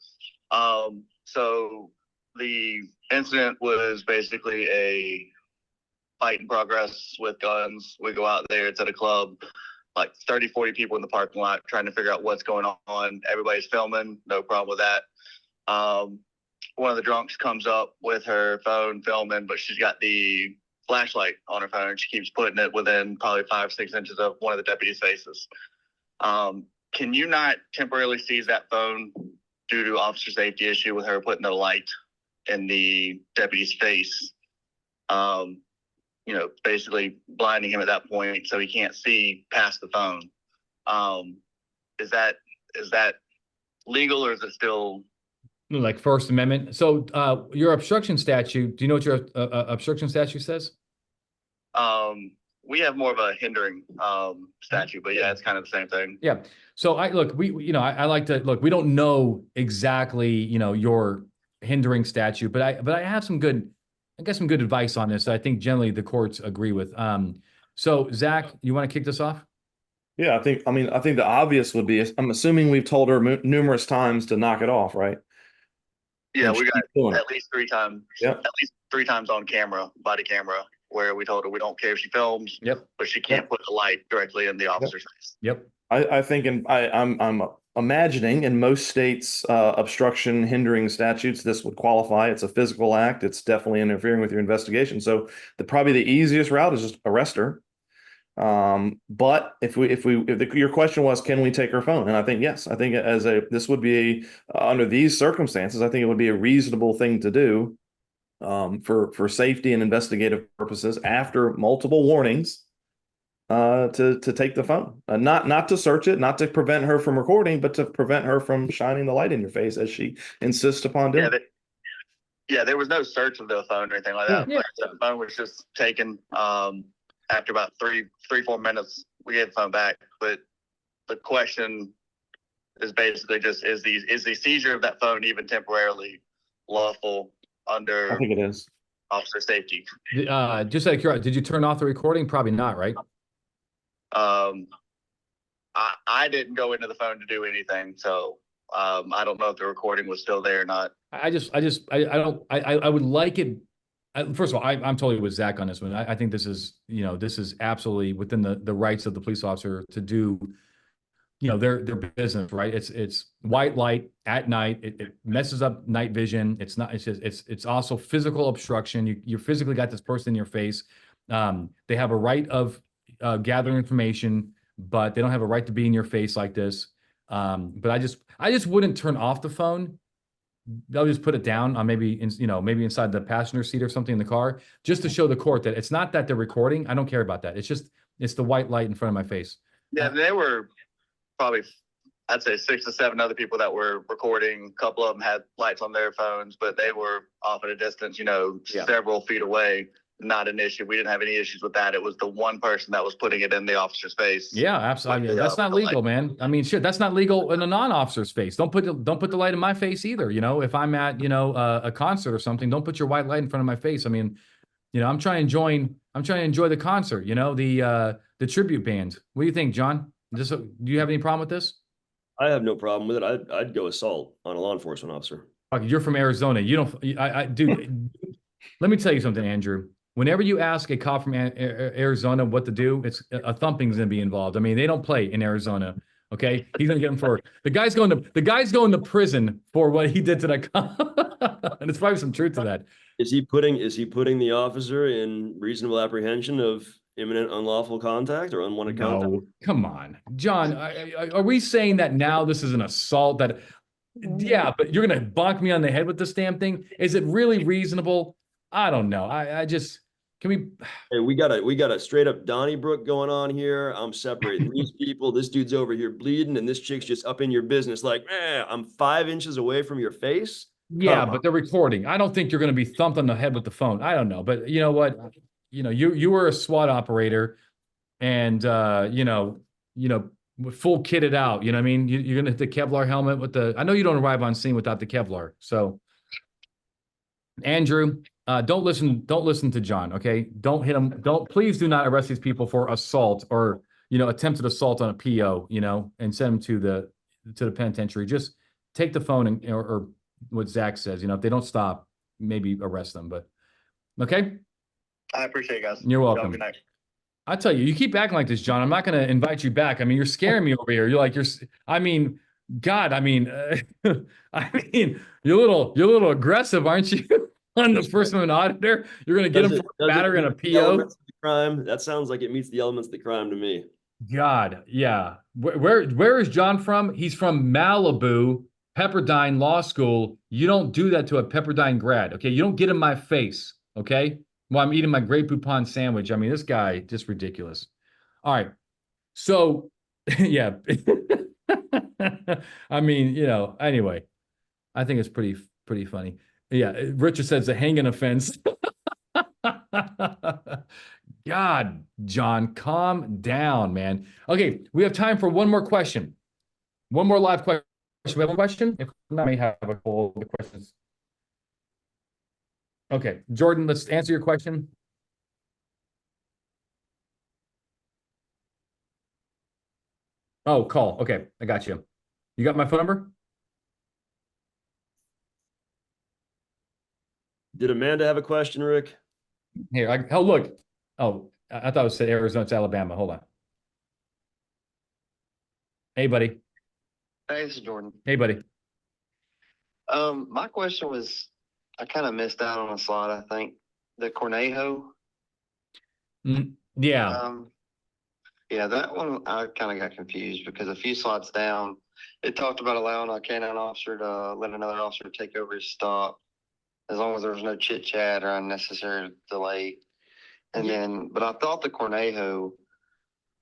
So the incident was basically a fight in progress with guns. We go out there, it's at a club. like 30, 40 people in the parking lot trying to figure out what's going on. Everybody's filming, no problem with that. One of the drunks comes up with her phone filming, but she's got the flashlight on her phone. She keeps putting it within probably 5-6 inches of one of the deputies' faces. Can you not temporarily seize that phone due to officer safety issue with her putting the light in the deputy's face? Basically blinding him at that point so he can't see past the phone. Is that legal, or is it still like First Amendment? So your obstruction statute, do you know what your obstruction statute says? we have more of a hindering statute, but yeah, it's kind of the same thing. Yeah. So I like to look, we don't know exactly, your hindering statute, but I have some good, I got some good advice on this that I think generally the courts agree with. So Zach, you want to kick this off? Yeah, I think the obvious would be, I'm assuming we've told her numerous times to knock it off, right? Yeah, And we got she's doing it. at least 3 times. Yep. At least 3 times on camera, body camera, where we told her we don't care if she films. Yep. But she can't put the light directly in the officer's face. Yep. I think, and I'm imagining in most states, obstruction hindering statutes, this would qualify. It's a physical act. It's definitely interfering with your investigation. So probably the easiest route is just arrest her. But if your question was, can we take her phone? And I think, yes, I think this would be under these circumstances, I think it would be a reasonable thing to do, for safety and investigative purposes after multiple warnings, to take the phone, not to search it, not to prevent her from recording, but to prevent her from shining the light in your face as she insists upon doing. Yeah, there was no search of the phone or anything like that. Yeah. The phone was just taken. After about 3-4 minutes, we get the phone back. But the question is basically just, is the seizure of that phone even temporarily lawful under I think it is. officer safety? Just out of curiosity, did you turn off the recording? Probably not, right? I didn't go into the phone to do anything, so I don't know if the recording was still there or not. I would like it. First of all, I'm totally with Zach on this one. I think this is, this is absolutely within the rights of the police officer to do, their business, right? It's white light at night. It messes up night vision. It's also physical obstruction. You physically got this person in your face. They have a right of gathering information, but they don't have a right to be in your face like this. But I just wouldn't turn off the phone. They'll just put it down on maybe inside the passenger seat or something in the car, just to show the court that it's not that they're recording. I don't care about that. It's the white light in front of my face. Yeah, there were probably, I'd say 6 to 7 other people that were recording. A couple of them had lights on their phones, but they were off at a distance, several feet away. Not an issue. We didn't have any issues with that. It was the one person that was putting it in the officer's face. Yeah, absolutely. That's not legal, man. I mean, shit, that's not legal in a non-officer's face. Don't put the light in my face either. If I'm at, a concert or something, don't put your white light in front of my face. I mean, I'm trying to enjoy the concert, the tribute band. What do you think, John? Do you have any problem with this? I have no problem with it. I'd go assault on a law enforcement officer. Okay, you're from Arizona. You don't, dude, let me tell you something, Andrew. Whenever you ask a cop from Arizona what to do, it's a thumping's gonna be involved. I mean, they don't play in Arizona. Okay, he's gonna get him for the guy's going to prison for what he did to that cop, and there's probably some truth to that. Is he putting the officer in reasonable apprehension of imminent unlawful contact or unwanted contact? No, come on, John. Are we saying that now this is an assault? Yeah, but you're gonna bonk me on the head with this damn thing? Is it really reasonable? I don't know. Can we? Hey, we got a straight up Donnybrook going on here. I'm separating these people. This dude's over here bleeding, and this chick's just up in your business. Like, I'm 5 inches away from your face. Yeah, but they're recording. I don't think you're going to be thumped on the head with the phone. I don't know, but you know what? You were a SWAT operator, and full kitted out. You know what I mean? You're going to hit the Kevlar helmet with the. I know you don't arrive on scene without the Kevlar. So, Andrew. Don't listen to John. Okay. Don't hit him. Please do not arrest these people for assault or, attempted assault on a PO, and send them to the penitentiary. Just take the phone or what Zach says, if they don't stop, maybe arrest them, but okay. I appreciate it, guys. You're welcome. Good night. I tell you, you keep acting like this, John. I'm not going to invite you back. I mean, you're scaring me over here. You're like, I mean, God, I mean, I mean, you're a little aggressive, aren't you? On the First Amendment auditor, you're going to get him for a batter and a meet the PO. elements of the crime? That sounds like it meets the elements of the crime to me. God, yeah. Where is John from? He's from Malibu, Pepperdine Law School. You don't do that to a Pepperdine grad, okay? You don't get in my face, okay? While I'm eating my Grey Poupon sandwich. I mean, this guy just ridiculous. All right. So, yeah. I mean, anyway, I think it's pretty funny. Yeah, Richard says the hanging offense. God, John, calm down, man. Okay, we have time for one more question. One more live question. We have a question? If not, I may have a couple of questions. Okay, Jordan, let's answer your question. Oh, call. Okay, I got you. You got my phone number? Did Amanda have a question, Rick? Here, oh, look. Oh, I thought it said Arizona, it's Alabama. Hold on. Hey, buddy. Hey, this is Jordan. Hey, buddy. My question was, I kind of missed out on a slide, I think. The Cornejo. Yeah. Yeah, that one I kind of got confused because a few slides down, it talked about allowing a canine officer to let another officer take over his stop as long as there was no chit chat or unnecessary delay. And then, but I thought the Cornejo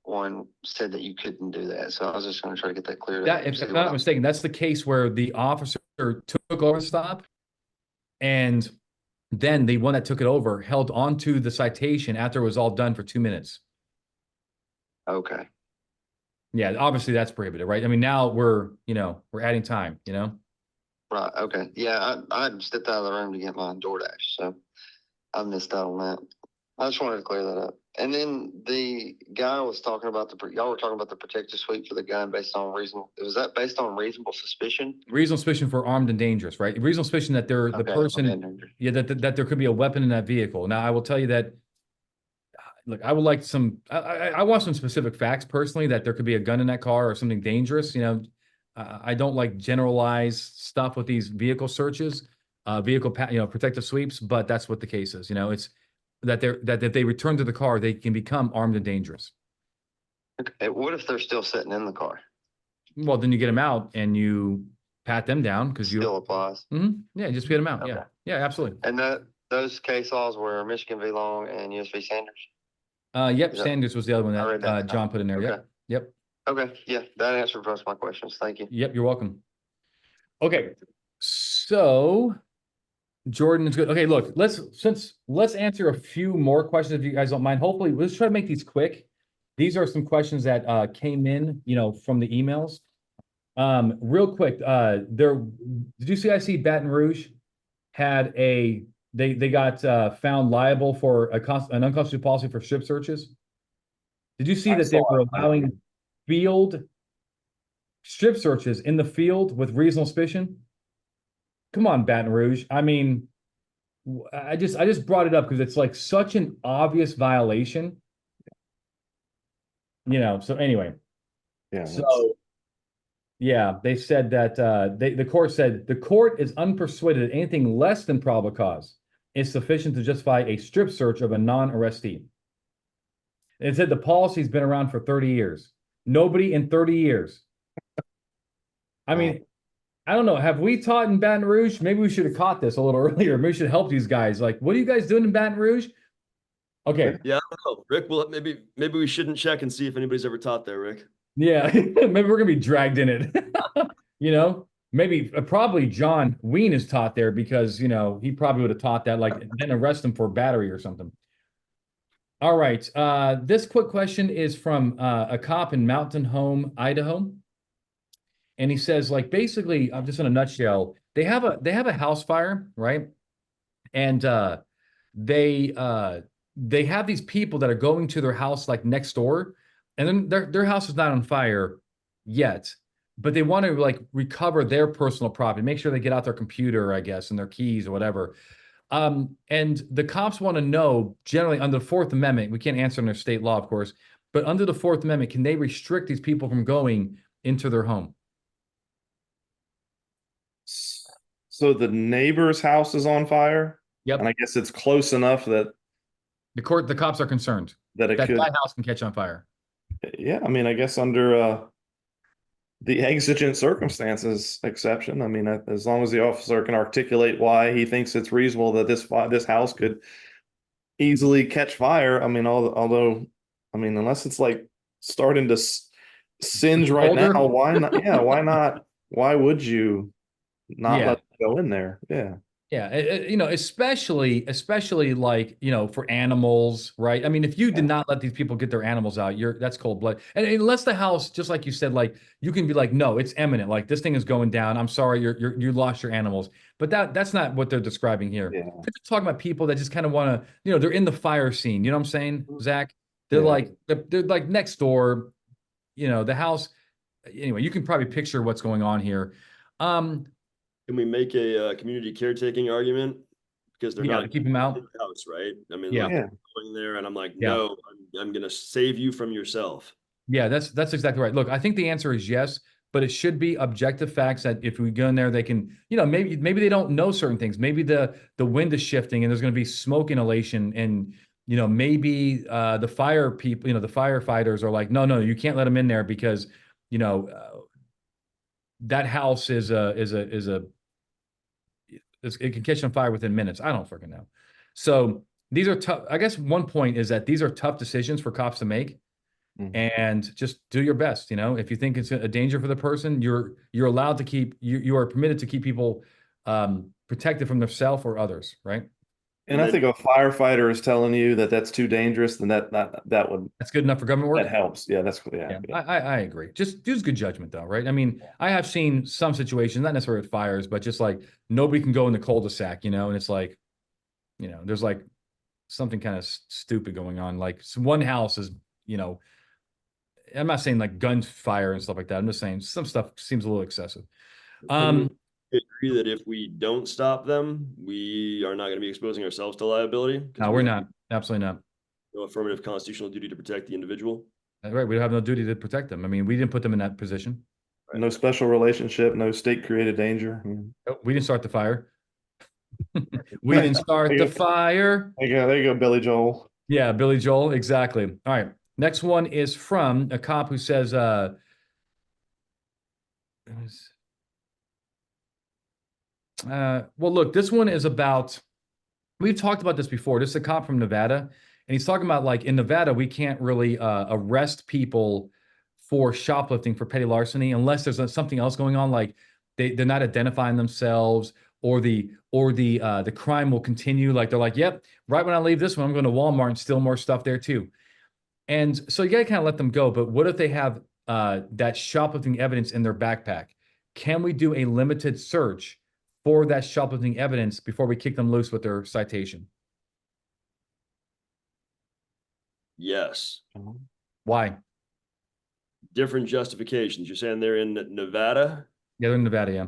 one said that you couldn't do that. So I was just going to try to get that cleared up. If I'm not mistaken, that's the case where the officer took over the stop, and then the one that took it over held onto the citation after it was all done for 2 minutes. Okay. Yeah, obviously that's prohibited, right? I mean, now we're adding time, Right. Okay. Yeah, I stepped out of the room to get my DoorDash, so I missed out on that. I just wanted to clear that up. And then the guy was talking about y'all were talking about the protective sweep for the gun based on was that based on reasonable suspicion? Reasonable suspicion for armed and dangerous, right? Reasonable suspicion that the Okay, person, that there could be a weapon in that vehicle. Now, I will tell you that, look, I would like I want some specific facts personally that there could be a gun in that car or something dangerous. I don't like generalized stuff with these vehicle searches, protective sweeps, but that's what the case is. It's that if they return to the car, they can become armed and dangerous. Okay. What if they're still sitting in the car? Well, then you get them out and you pat them down because Still applies. Yeah, just get them out. Okay. Yeah, absolutely. And those case laws were Michigan v. Long and US v. Sanders. Yep, Sanders was the other one I read that that. John put in there. Okay. Yep. Okay. Yeah, that answered most of my questions. Thank you. Yep, you're welcome. Okay, so Jordan is good. Okay, look, let's answer a few more questions if you guys don't mind. Hopefully, let's try to make these quick. These are some questions that came in, from the emails. Real quick, did you see? I see Baton Rouge had they got found liable for an unconstitutional policy for strip searches. Did you see that they were allowing field strip searches in the field with reasonable suspicion? Come on, Baton Rouge. I mean, I just brought it up because it's like such an obvious violation. So anyway. Yeah. So yeah, they said that the court said the court is unpersuaded that anything less than probable cause is sufficient to justify a strip search of a non-arrestee. It said the policy's been around for 30 years. Nobody in 30 years. I mean, I don't know. Have we taught in Baton Rouge? Maybe we should have caught this a little earlier. Maybe we should help these guys. Like, what are you guys doing in Baton Rouge? Okay. Yeah, I don't know. Rick, well, maybe we shouldn't check and see if anybody's ever taught there, Rick. Yeah, maybe we're gonna be dragged in it. Maybe probably John Ween is taught there because he probably would have taught that, like, then arrest him for battery or something. All right. This quick question is from a cop in Mountain Home, Idaho. And he says, like, basically, I'm just in a nutshell, they have a house fire, right? And they have these people that are going to their house like next door, and then their house is not on fire yet, but they want to like recover their personal property, make sure they get out their computer, I guess, and their keys or whatever. And the cops want to know, generally under the Fourth Amendment, we can't answer under state law, of course, but under the Fourth Amendment, can they restrict these people from going into their home? So the neighbor's house is on fire, Yep. and I guess it's close enough that The cops are concerned it that could. that house can catch on fire. Yeah, I mean, I guess under the exigent circumstances exception. I mean, as long as the officer can articulate why he thinks it's reasonable that this house could easily catch fire. I mean, although, I mean, unless it's like starting to singe right Older? now, why not? Yeah, why not? Why would you not Yeah. let it go in there? Yeah. Yeah, especially like, for animals, right? I mean, if you did not let these people get their animals out, that's cold blood. And unless the house, just like you said, like you can be like, no, it's imminent. Like this thing is going down. I'm sorry, you lost your animals. But that's not what they're describing here. Yeah. They're just talking about people that just kind of want to, they're in the fire scene. You know what I'm saying, Zach? They're Yeah. like they're like next door, the house. Anyway, you can probably picture what's going on here. Can we make a community caretaking argument? Because they're not keep them out. in the house, right? I mean, Yeah. like Yeah. going there and I'm like, Yeah. no, I'm going to save you from yourself. Yeah, that's exactly right. Look, I think the answer is yes, but it should be objective facts that if we go in there, they can, maybe they don't know certain things. Maybe the wind is shifting and there's going to be smoke inhalation, and maybe the fire people, the firefighters are like, no, you can't let them in there because that house it can catch on fire within minutes. I don't freaking know. So these are tough. I guess one point is that these are tough decisions for cops to make. And just do your best. If you think it's a danger for the person, you're allowed to keep, you are permitted to keep people protected from themselves or others, right? And I think a firefighter is telling you that that's too dangerous, then that would, That's good enough for government work. that helps. Yeah, Yeah. I agree. Just use good judgment though, right? I mean, I have seen some situations, not necessarily with fires, but just like nobody can go in the cul-de-sac, and it's like, there's like something kind of stupid going on. Like one house is, I'm not saying like gunfire and stuff like that. I'm just saying some stuff seems a little excessive. Can we agree that if we don't stop them, we are not going to be exposing ourselves to liability? 'Cause No, we're not. Absolutely not. No affirmative constitutional duty to protect the individual. Right. We have no duty to protect them. I mean, we didn't put them in that position. no special relationship, no state created danger. We didn't start the fire. We didn't start the fire. There you go, Billy Joel. Yeah, Billy Joel. Exactly. All right. Next one is from a cop who says, well, look, this one is about, we've talked about this before. This is a cop from Nevada, and he's talking about like in Nevada, we can't really arrest people for shoplifting for petty larceny unless there's something else going on, like they're not identifying themselves, or the crime will continue. Like they're like, yep, right when I leave this one, I'm going to Walmart and steal more stuff there too. And so you got to kind of let them go. But what if they have that shoplifting evidence in their backpack? Can we do a limited search for that shoplifting evidence before we kick them loose with their citation? Yes. Why? Different justifications. You're saying they're in Nevada? Yeah, they're in Nevada, yeah.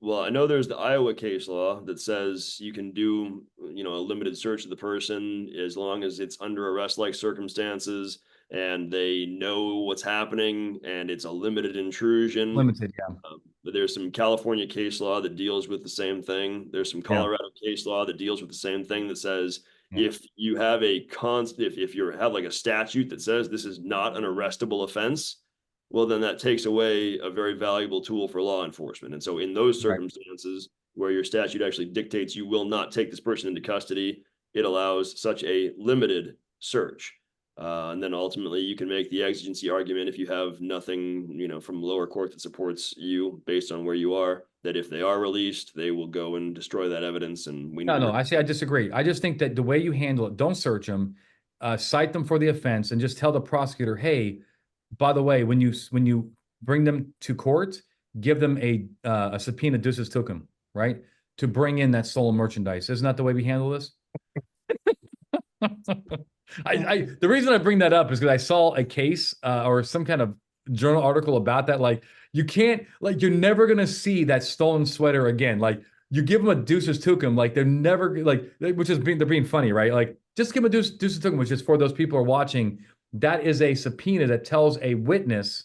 Well, I know there's the Iowa case law that says you can do, a limited search of the person as long as it's under arrest-like circumstances and they know what's happening and it's a limited intrusion. Limited, yeah. But there's some California case law that deals with the same thing. There's some Colorado case law that deals with the same thing, that says if you have if you have like a statute that says this is not an arrestable offense, well, then that takes away a very valuable tool for law enforcement. And so in those circumstances where your statute actually dictates you will not take this person into custody, it allows such a limited search. And then ultimately you can make the exigency argument if you have nothing, from lower court that supports you based on where you are, that if they are released, they will go and destroy that evidence. And we know. No, I disagree. I just think that the way you handle it, don't search them, cite them for the offense, and just tell the prosecutor, hey, by the way, when you bring them to court, give them a subpoena ducis tecum, right? To bring in that stolen merchandise. Isn't that the way we handle this? The reason I bring that up is because I saw a case or some kind of journal article about that. Like you can't, like you're never gonna see that stolen sweater again. Like you give them a deuces tookum, like they're never like, which is they're being funny, right? Like just give them a deuces tookum, which is for those people who are watching. That is a subpoena that tells a witness,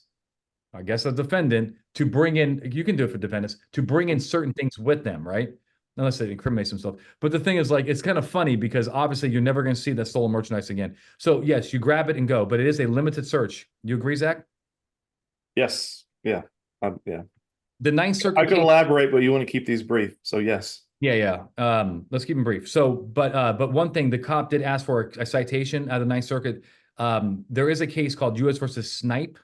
I guess a defendant, to bring in, you can do it for defendants, to bring in certain things with them, right? Unless they incriminate themselves. But the thing is, like, it's kind of funny because obviously you're never going to see that stolen merchandise again. So yes, you grab it and go, but it is a limited search. You agree, Zach? Yes. Yeah. Yeah. The Ninth Circuit I could case- elaborate, but you want to keep these brief. So yes. Yeah. Let's keep them brief. So, but one thing, the cop did ask for a citation out of the Ninth Circuit. There is a case called U.S. versus Snipe,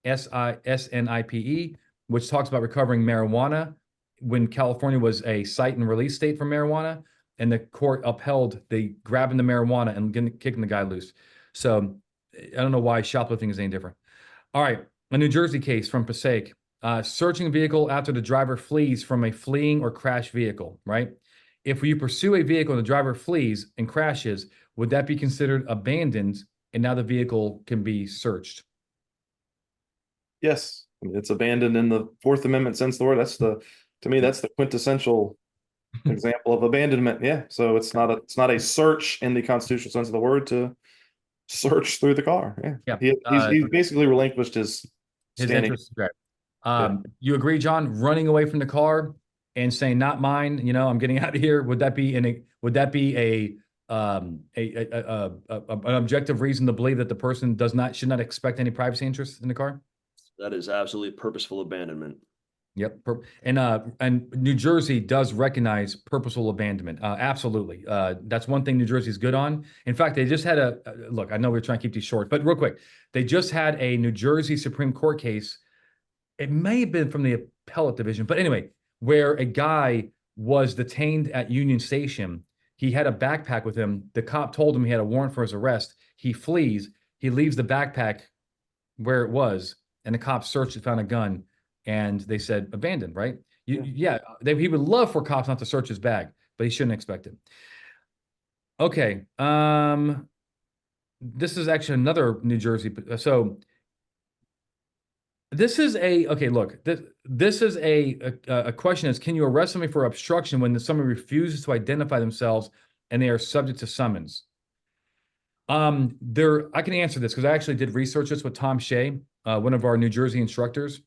SNIPE, which talks about recovering marijuana when California was a cite and release state for marijuana, and the court upheld the grabbing the marijuana and kicking the guy loose. So I don't know why shoplifting is any different. All right, a New Jersey case from Passaic. Searching a vehicle after the driver flees from a fleeing or crashed vehicle, right? If you pursue a vehicle and the driver flees and crashes, would that be considered abandoned and now the vehicle can be searched? Yes. I mean, it's abandoned in the Fourth Amendment sense of the word. To me, that's the quintessential example of abandonment. Yeah. So it's not a search in the constitutional sense of the word to search through the car. Yeah. He's basically relinquished his standing. interest. Right. You agree, John? Running away from the car and saying "not mine," I'm getting out of here. Would that be an objective reason to believe that the person should not expect any privacy interest in the car? That is absolutely purposeful abandonment. Yep. And New Jersey does recognize purposeful abandonment. Absolutely. That's one thing New Jersey is good on. In fact, they just had look, I know we're trying to keep these short, but real quick, they just had a New Jersey Supreme Court case. It may have been from the appellate division, but anyway, where a guy was detained at Union Station. He had a backpack with him. The cop told him he had a warrant for his arrest. He flees. He leaves the backpack where it was, and the cops searched and found a gun. And they said abandoned, right? He would love for cops not to search his bag, but he shouldn't expect it. Okay. This is actually another New Jersey. So this is this is a question is, can you arrest somebody for obstruction when somebody refuses to identify themselves and they are subject to summons? I can answer this because I actually did research this with Tom Shea, one of our New Jersey instructors.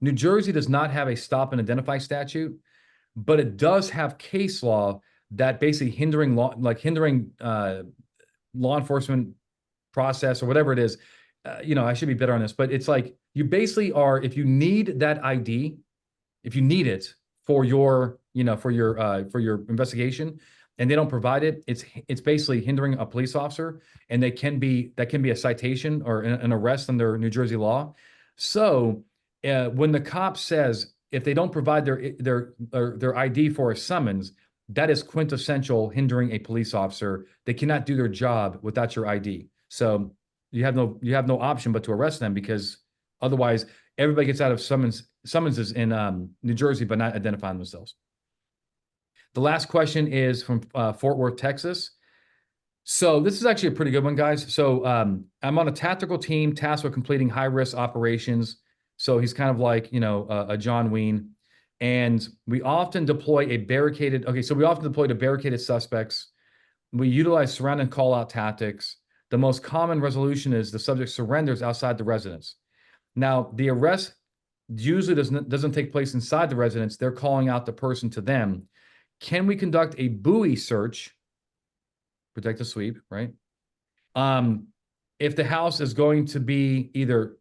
New Jersey does not have a stop and identify statute, but it does have case law that basically hindering law enforcement process or whatever it is. I should be better on this, but it's like you basically are, if you need that ID, if you need it for your investigation, and they don't provide it, it's basically hindering a police officer, and that can be a citation or an arrest under New Jersey law. So when the cop says if they don't provide their ID for a summons, that is quintessential hindering a police officer. They cannot do their job without your ID. So you have no option but to arrest them, because otherwise everybody gets out of summonses in New Jersey but not identifying themselves. The last question is from Fort Worth, Texas. So this is actually a pretty good one, guys. So I'm on a tactical team tasked with completing high-risk operations. So he's kind of like, a John Wayne. And we often deploy barricaded suspects. We utilize surround and call out tactics. The most common resolution is the subject surrenders outside the residence. Now, the arrest usually doesn't take place inside the residence. They're calling out the person to them. Can we conduct a buoy search? Protect the sweep, right? If the house is going to be either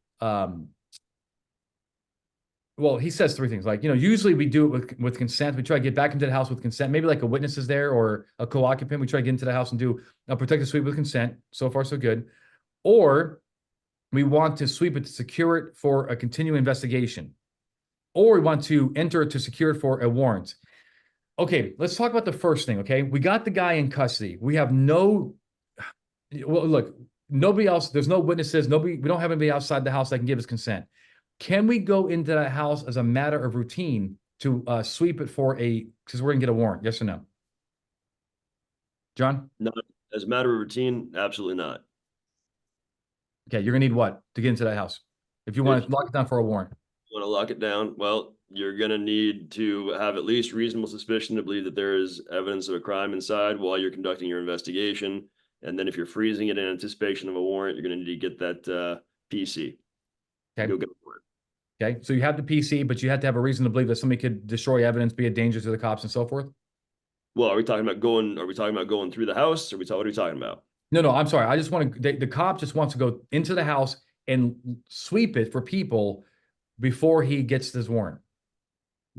well, he says three things. Like, usually we do it with consent. We try to get back into the house with consent. Maybe like a witness is there or a co-occupant. We try to get into the house and do a protective sweep with consent. So far, so good. Or we want to sweep it to secure it for a continuing investigation. Or we want to enter it to secure it for a warrant. Okay, let's talk about the first thing, okay? We got the guy in custody. We have nobody else, there's no witnesses, we don't have anybody outside the house that can give us consent. Can we go into that house as a matter of routine to sweep it because we're gonna get a warrant? Yes or no? John? No, as a matter of routine, absolutely not. Okay, you're gonna need what to get into that house? If you want to lock it down for a warrant. You want to lock it down? Well, you're going to need to have at least reasonable suspicion to believe that there is evidence of a crime inside while you're conducting your investigation. And then if you're freezing it in anticipation of a warrant, you're going to need to get that PC. Okay. Go get a warrant. Okay. So you have the PC, but you have to have a reason to believe that somebody could destroy evidence, be a danger to the cops and so forth. Well, are we talking about going through the house? What are we talking about? No, I'm sorry. I just want to, the cop just wants to go into the house and sweep it for people before he gets this warrant.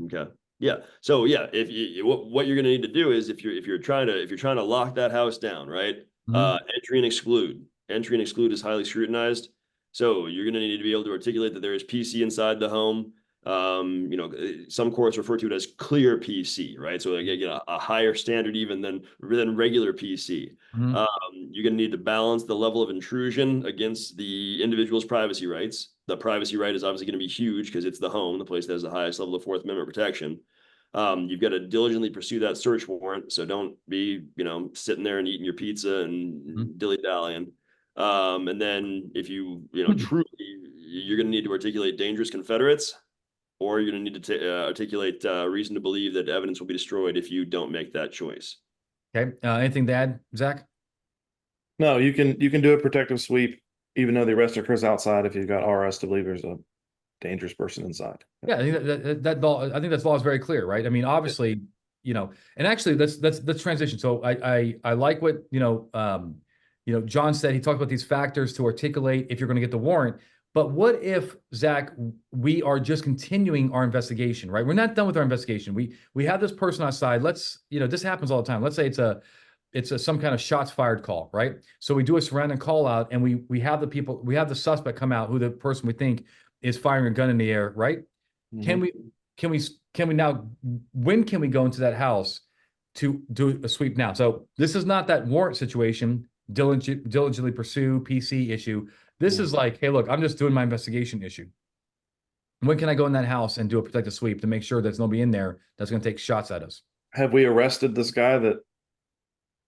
Okay. Yeah. So yeah, if you what you're going to need to do is if you're trying to lock that house down, right? Entry and exclude. Entry and exclude is highly scrutinized. So you're going to need to be able to articulate that there is PC inside the home. Some courts refer to it as clear PC, right? So again, a higher standard even than regular PC. You're going to need to balance the level of intrusion against the individual's privacy rights. The privacy right is obviously going to be huge because it's the home, the place that has the highest level of Fourth Amendment protection. You've got to diligently pursue that search warrant. So don't be, sitting there and eating your pizza and dilly-dallying. And then if truly, you're going to need to articulate dangerous Confederates, or you're going to need to articulate reason to believe that evidence will be destroyed if you don't make that choice. Okay. Anything to add, Zach? No, you can do a protective sweep even though the arrest occurs outside if you've got RS to believe there's a dangerous person inside. Yeah, I think that law, I think that law is very clear, right? I mean, obviously, and actually let's transition. So I like what John said. He talked about these factors to articulate if you're going to get the warrant. But what if, Zach, we are just continuing our investigation, right? We're not done with our investigation. We have this person outside. Let's, this happens all the time. Let's say it's some kind of shots fired call, right? So we do a surrounding call out, and we have the suspect come out, who the person we think is firing a gun in the air, right? Can we now, when can we go into that house to do a sweep now? So this is not that warrant situation, diligently pursue PC issue. This is like, hey, look, I'm just doing my investigation issue. When can I go in that house and do a protective sweep to make sure there's nobody in there that's going to take shots at us? Have we arrested this guy that?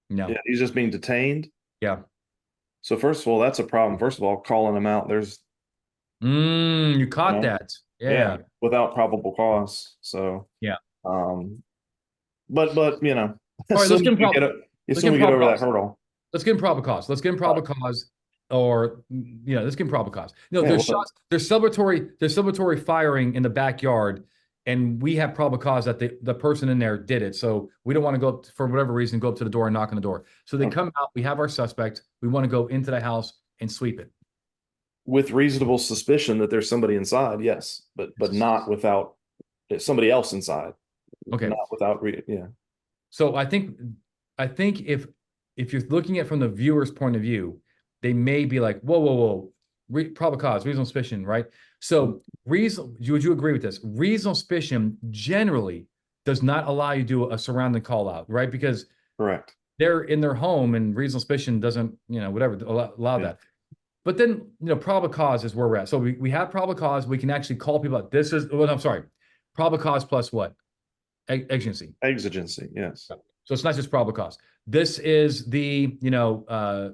No. Yeah, he's just being detained. Yeah. So first of all, that's a problem. First of all, calling him out, there's. You caught that. Yeah. Without probable cause. So. Yeah. But all right, let's get over that hurdle. Let's get him probable cause. Let's get him probable cause. Or let's get him probable cause. There's shots. There's celebratory firing in the backyard, and we have probable cause that the person in there did it. So we don't want to go up, for whatever reason, go up to the door and knock on the door. So they come out. We have our suspect. We want to go into the house and sweep it with reasonable suspicion that there's somebody inside. Yes, but not without somebody else inside. Okay, not without So I think if you're looking at it from the viewer's point of view, they may be like, whoa, probable cause, reasonable suspicion, right? So would you agree with this? Reasonable suspicion generally does not allow you to do a surrounding call out, right? Because correct, they're in their home and reasonable suspicion doesn't, allow that. But then, probable cause is where we're at. So we have probable cause. We can actually call people out. Probable cause plus what? Exigency. Exigency, yes. So it's not just probable cause. This is the,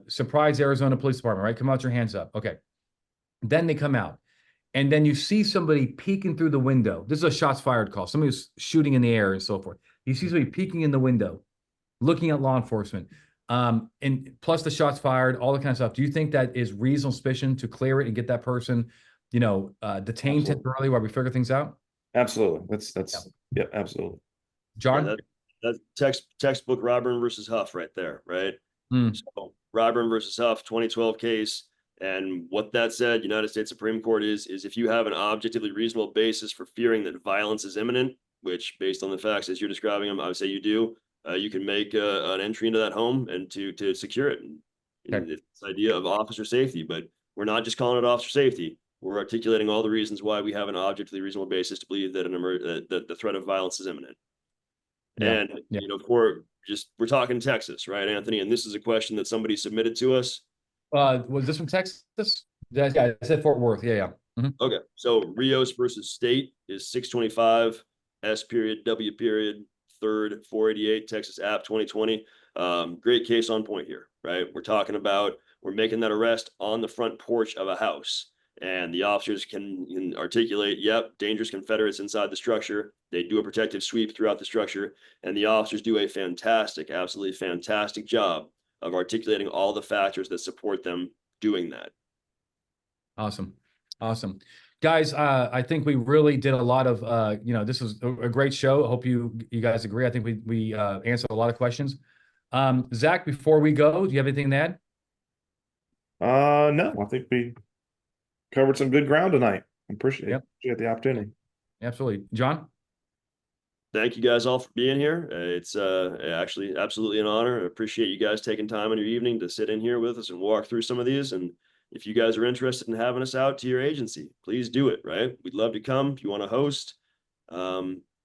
Surprise, Arizona Police Department, right? Come out, your hands up. Okay. Then they come out. And then you see somebody peeking through the window. This is a shots fired call. Somebody was shooting in the air and so forth. You see somebody peeking in the window, looking at law enforcement. And plus the shots fired, all that kind of stuff. Do you think that is reasonable suspicion to clear it and get that person, detained temporarily while we figure things out? Absolutely. That's absolutely. John? Yeah, that's textbook Robert versus Huff right there, right? So Robert versus Huff, 2012 case. And what that said, United States Supreme Court is if you have an objectively reasonable basis for fearing that violence is imminent, which based on the facts as you're describing them, I would say you do, you can make an entry into that home and to secure it. And it's this idea of officer safety, but we're not just calling it officer safety. We're articulating all the reasons why we have an objectively reasonable basis to believe that that the threat of violence is imminent. Yeah. And we're talking Texas, right, Anthony? And this is a question that somebody submitted to us. Was this from Texas? Yeah, I said Fort Worth. Yeah. Mm-hmm. Okay, so Rios versus State is 625 S.W. 3rd 488 Texas App 2020. Great case on point here, right? We're talking about we're making that arrest on the front porch of a house. and the officers can articulate, yep, dangerous Confederates inside the structure. They do a protective sweep throughout the structure, and the officers do a fantastic, absolutely fantastic job of articulating all the factors that support them doing that. Awesome. Awesome. Guys, I think we really did a lot of, this was a great show. I hope you guys agree. I think we answered a lot of questions. Zach, before we go, do you have anything to add? No, I think we covered some good ground tonight. I appreciate the opportunity. Absolutely. John? Thank you guys all for being here. It's actually absolutely an honor. I appreciate you guys taking time in your evening to sit in here with us and walk through some of these. And if you guys are interested in having us out to your agency, please do it, right? We'd love to come. If you want to host,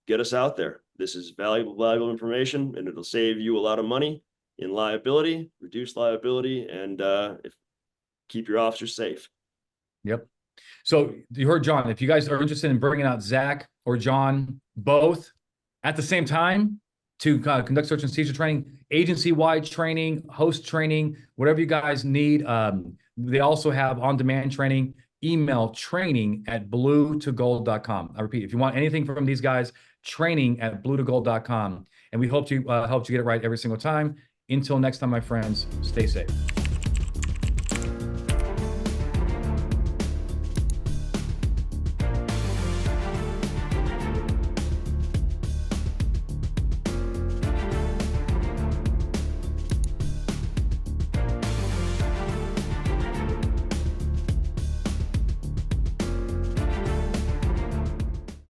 get us out there. This is valuable information, and it'll save you a lot of money in liability, reduce liability, and keep your officers safe. Yep. So you heard John. If you guys are interested in bringing out Zach or John, both at the same time to conduct search and seizure training, agency-wide training, host training, whatever you guys need. They also have on-demand training. Email training@bluetogold.com. I repeat, if you want anything from these guys, training@bluetogold.com. And we hope to help you get it right every single time. Until next time, my friends, stay safe.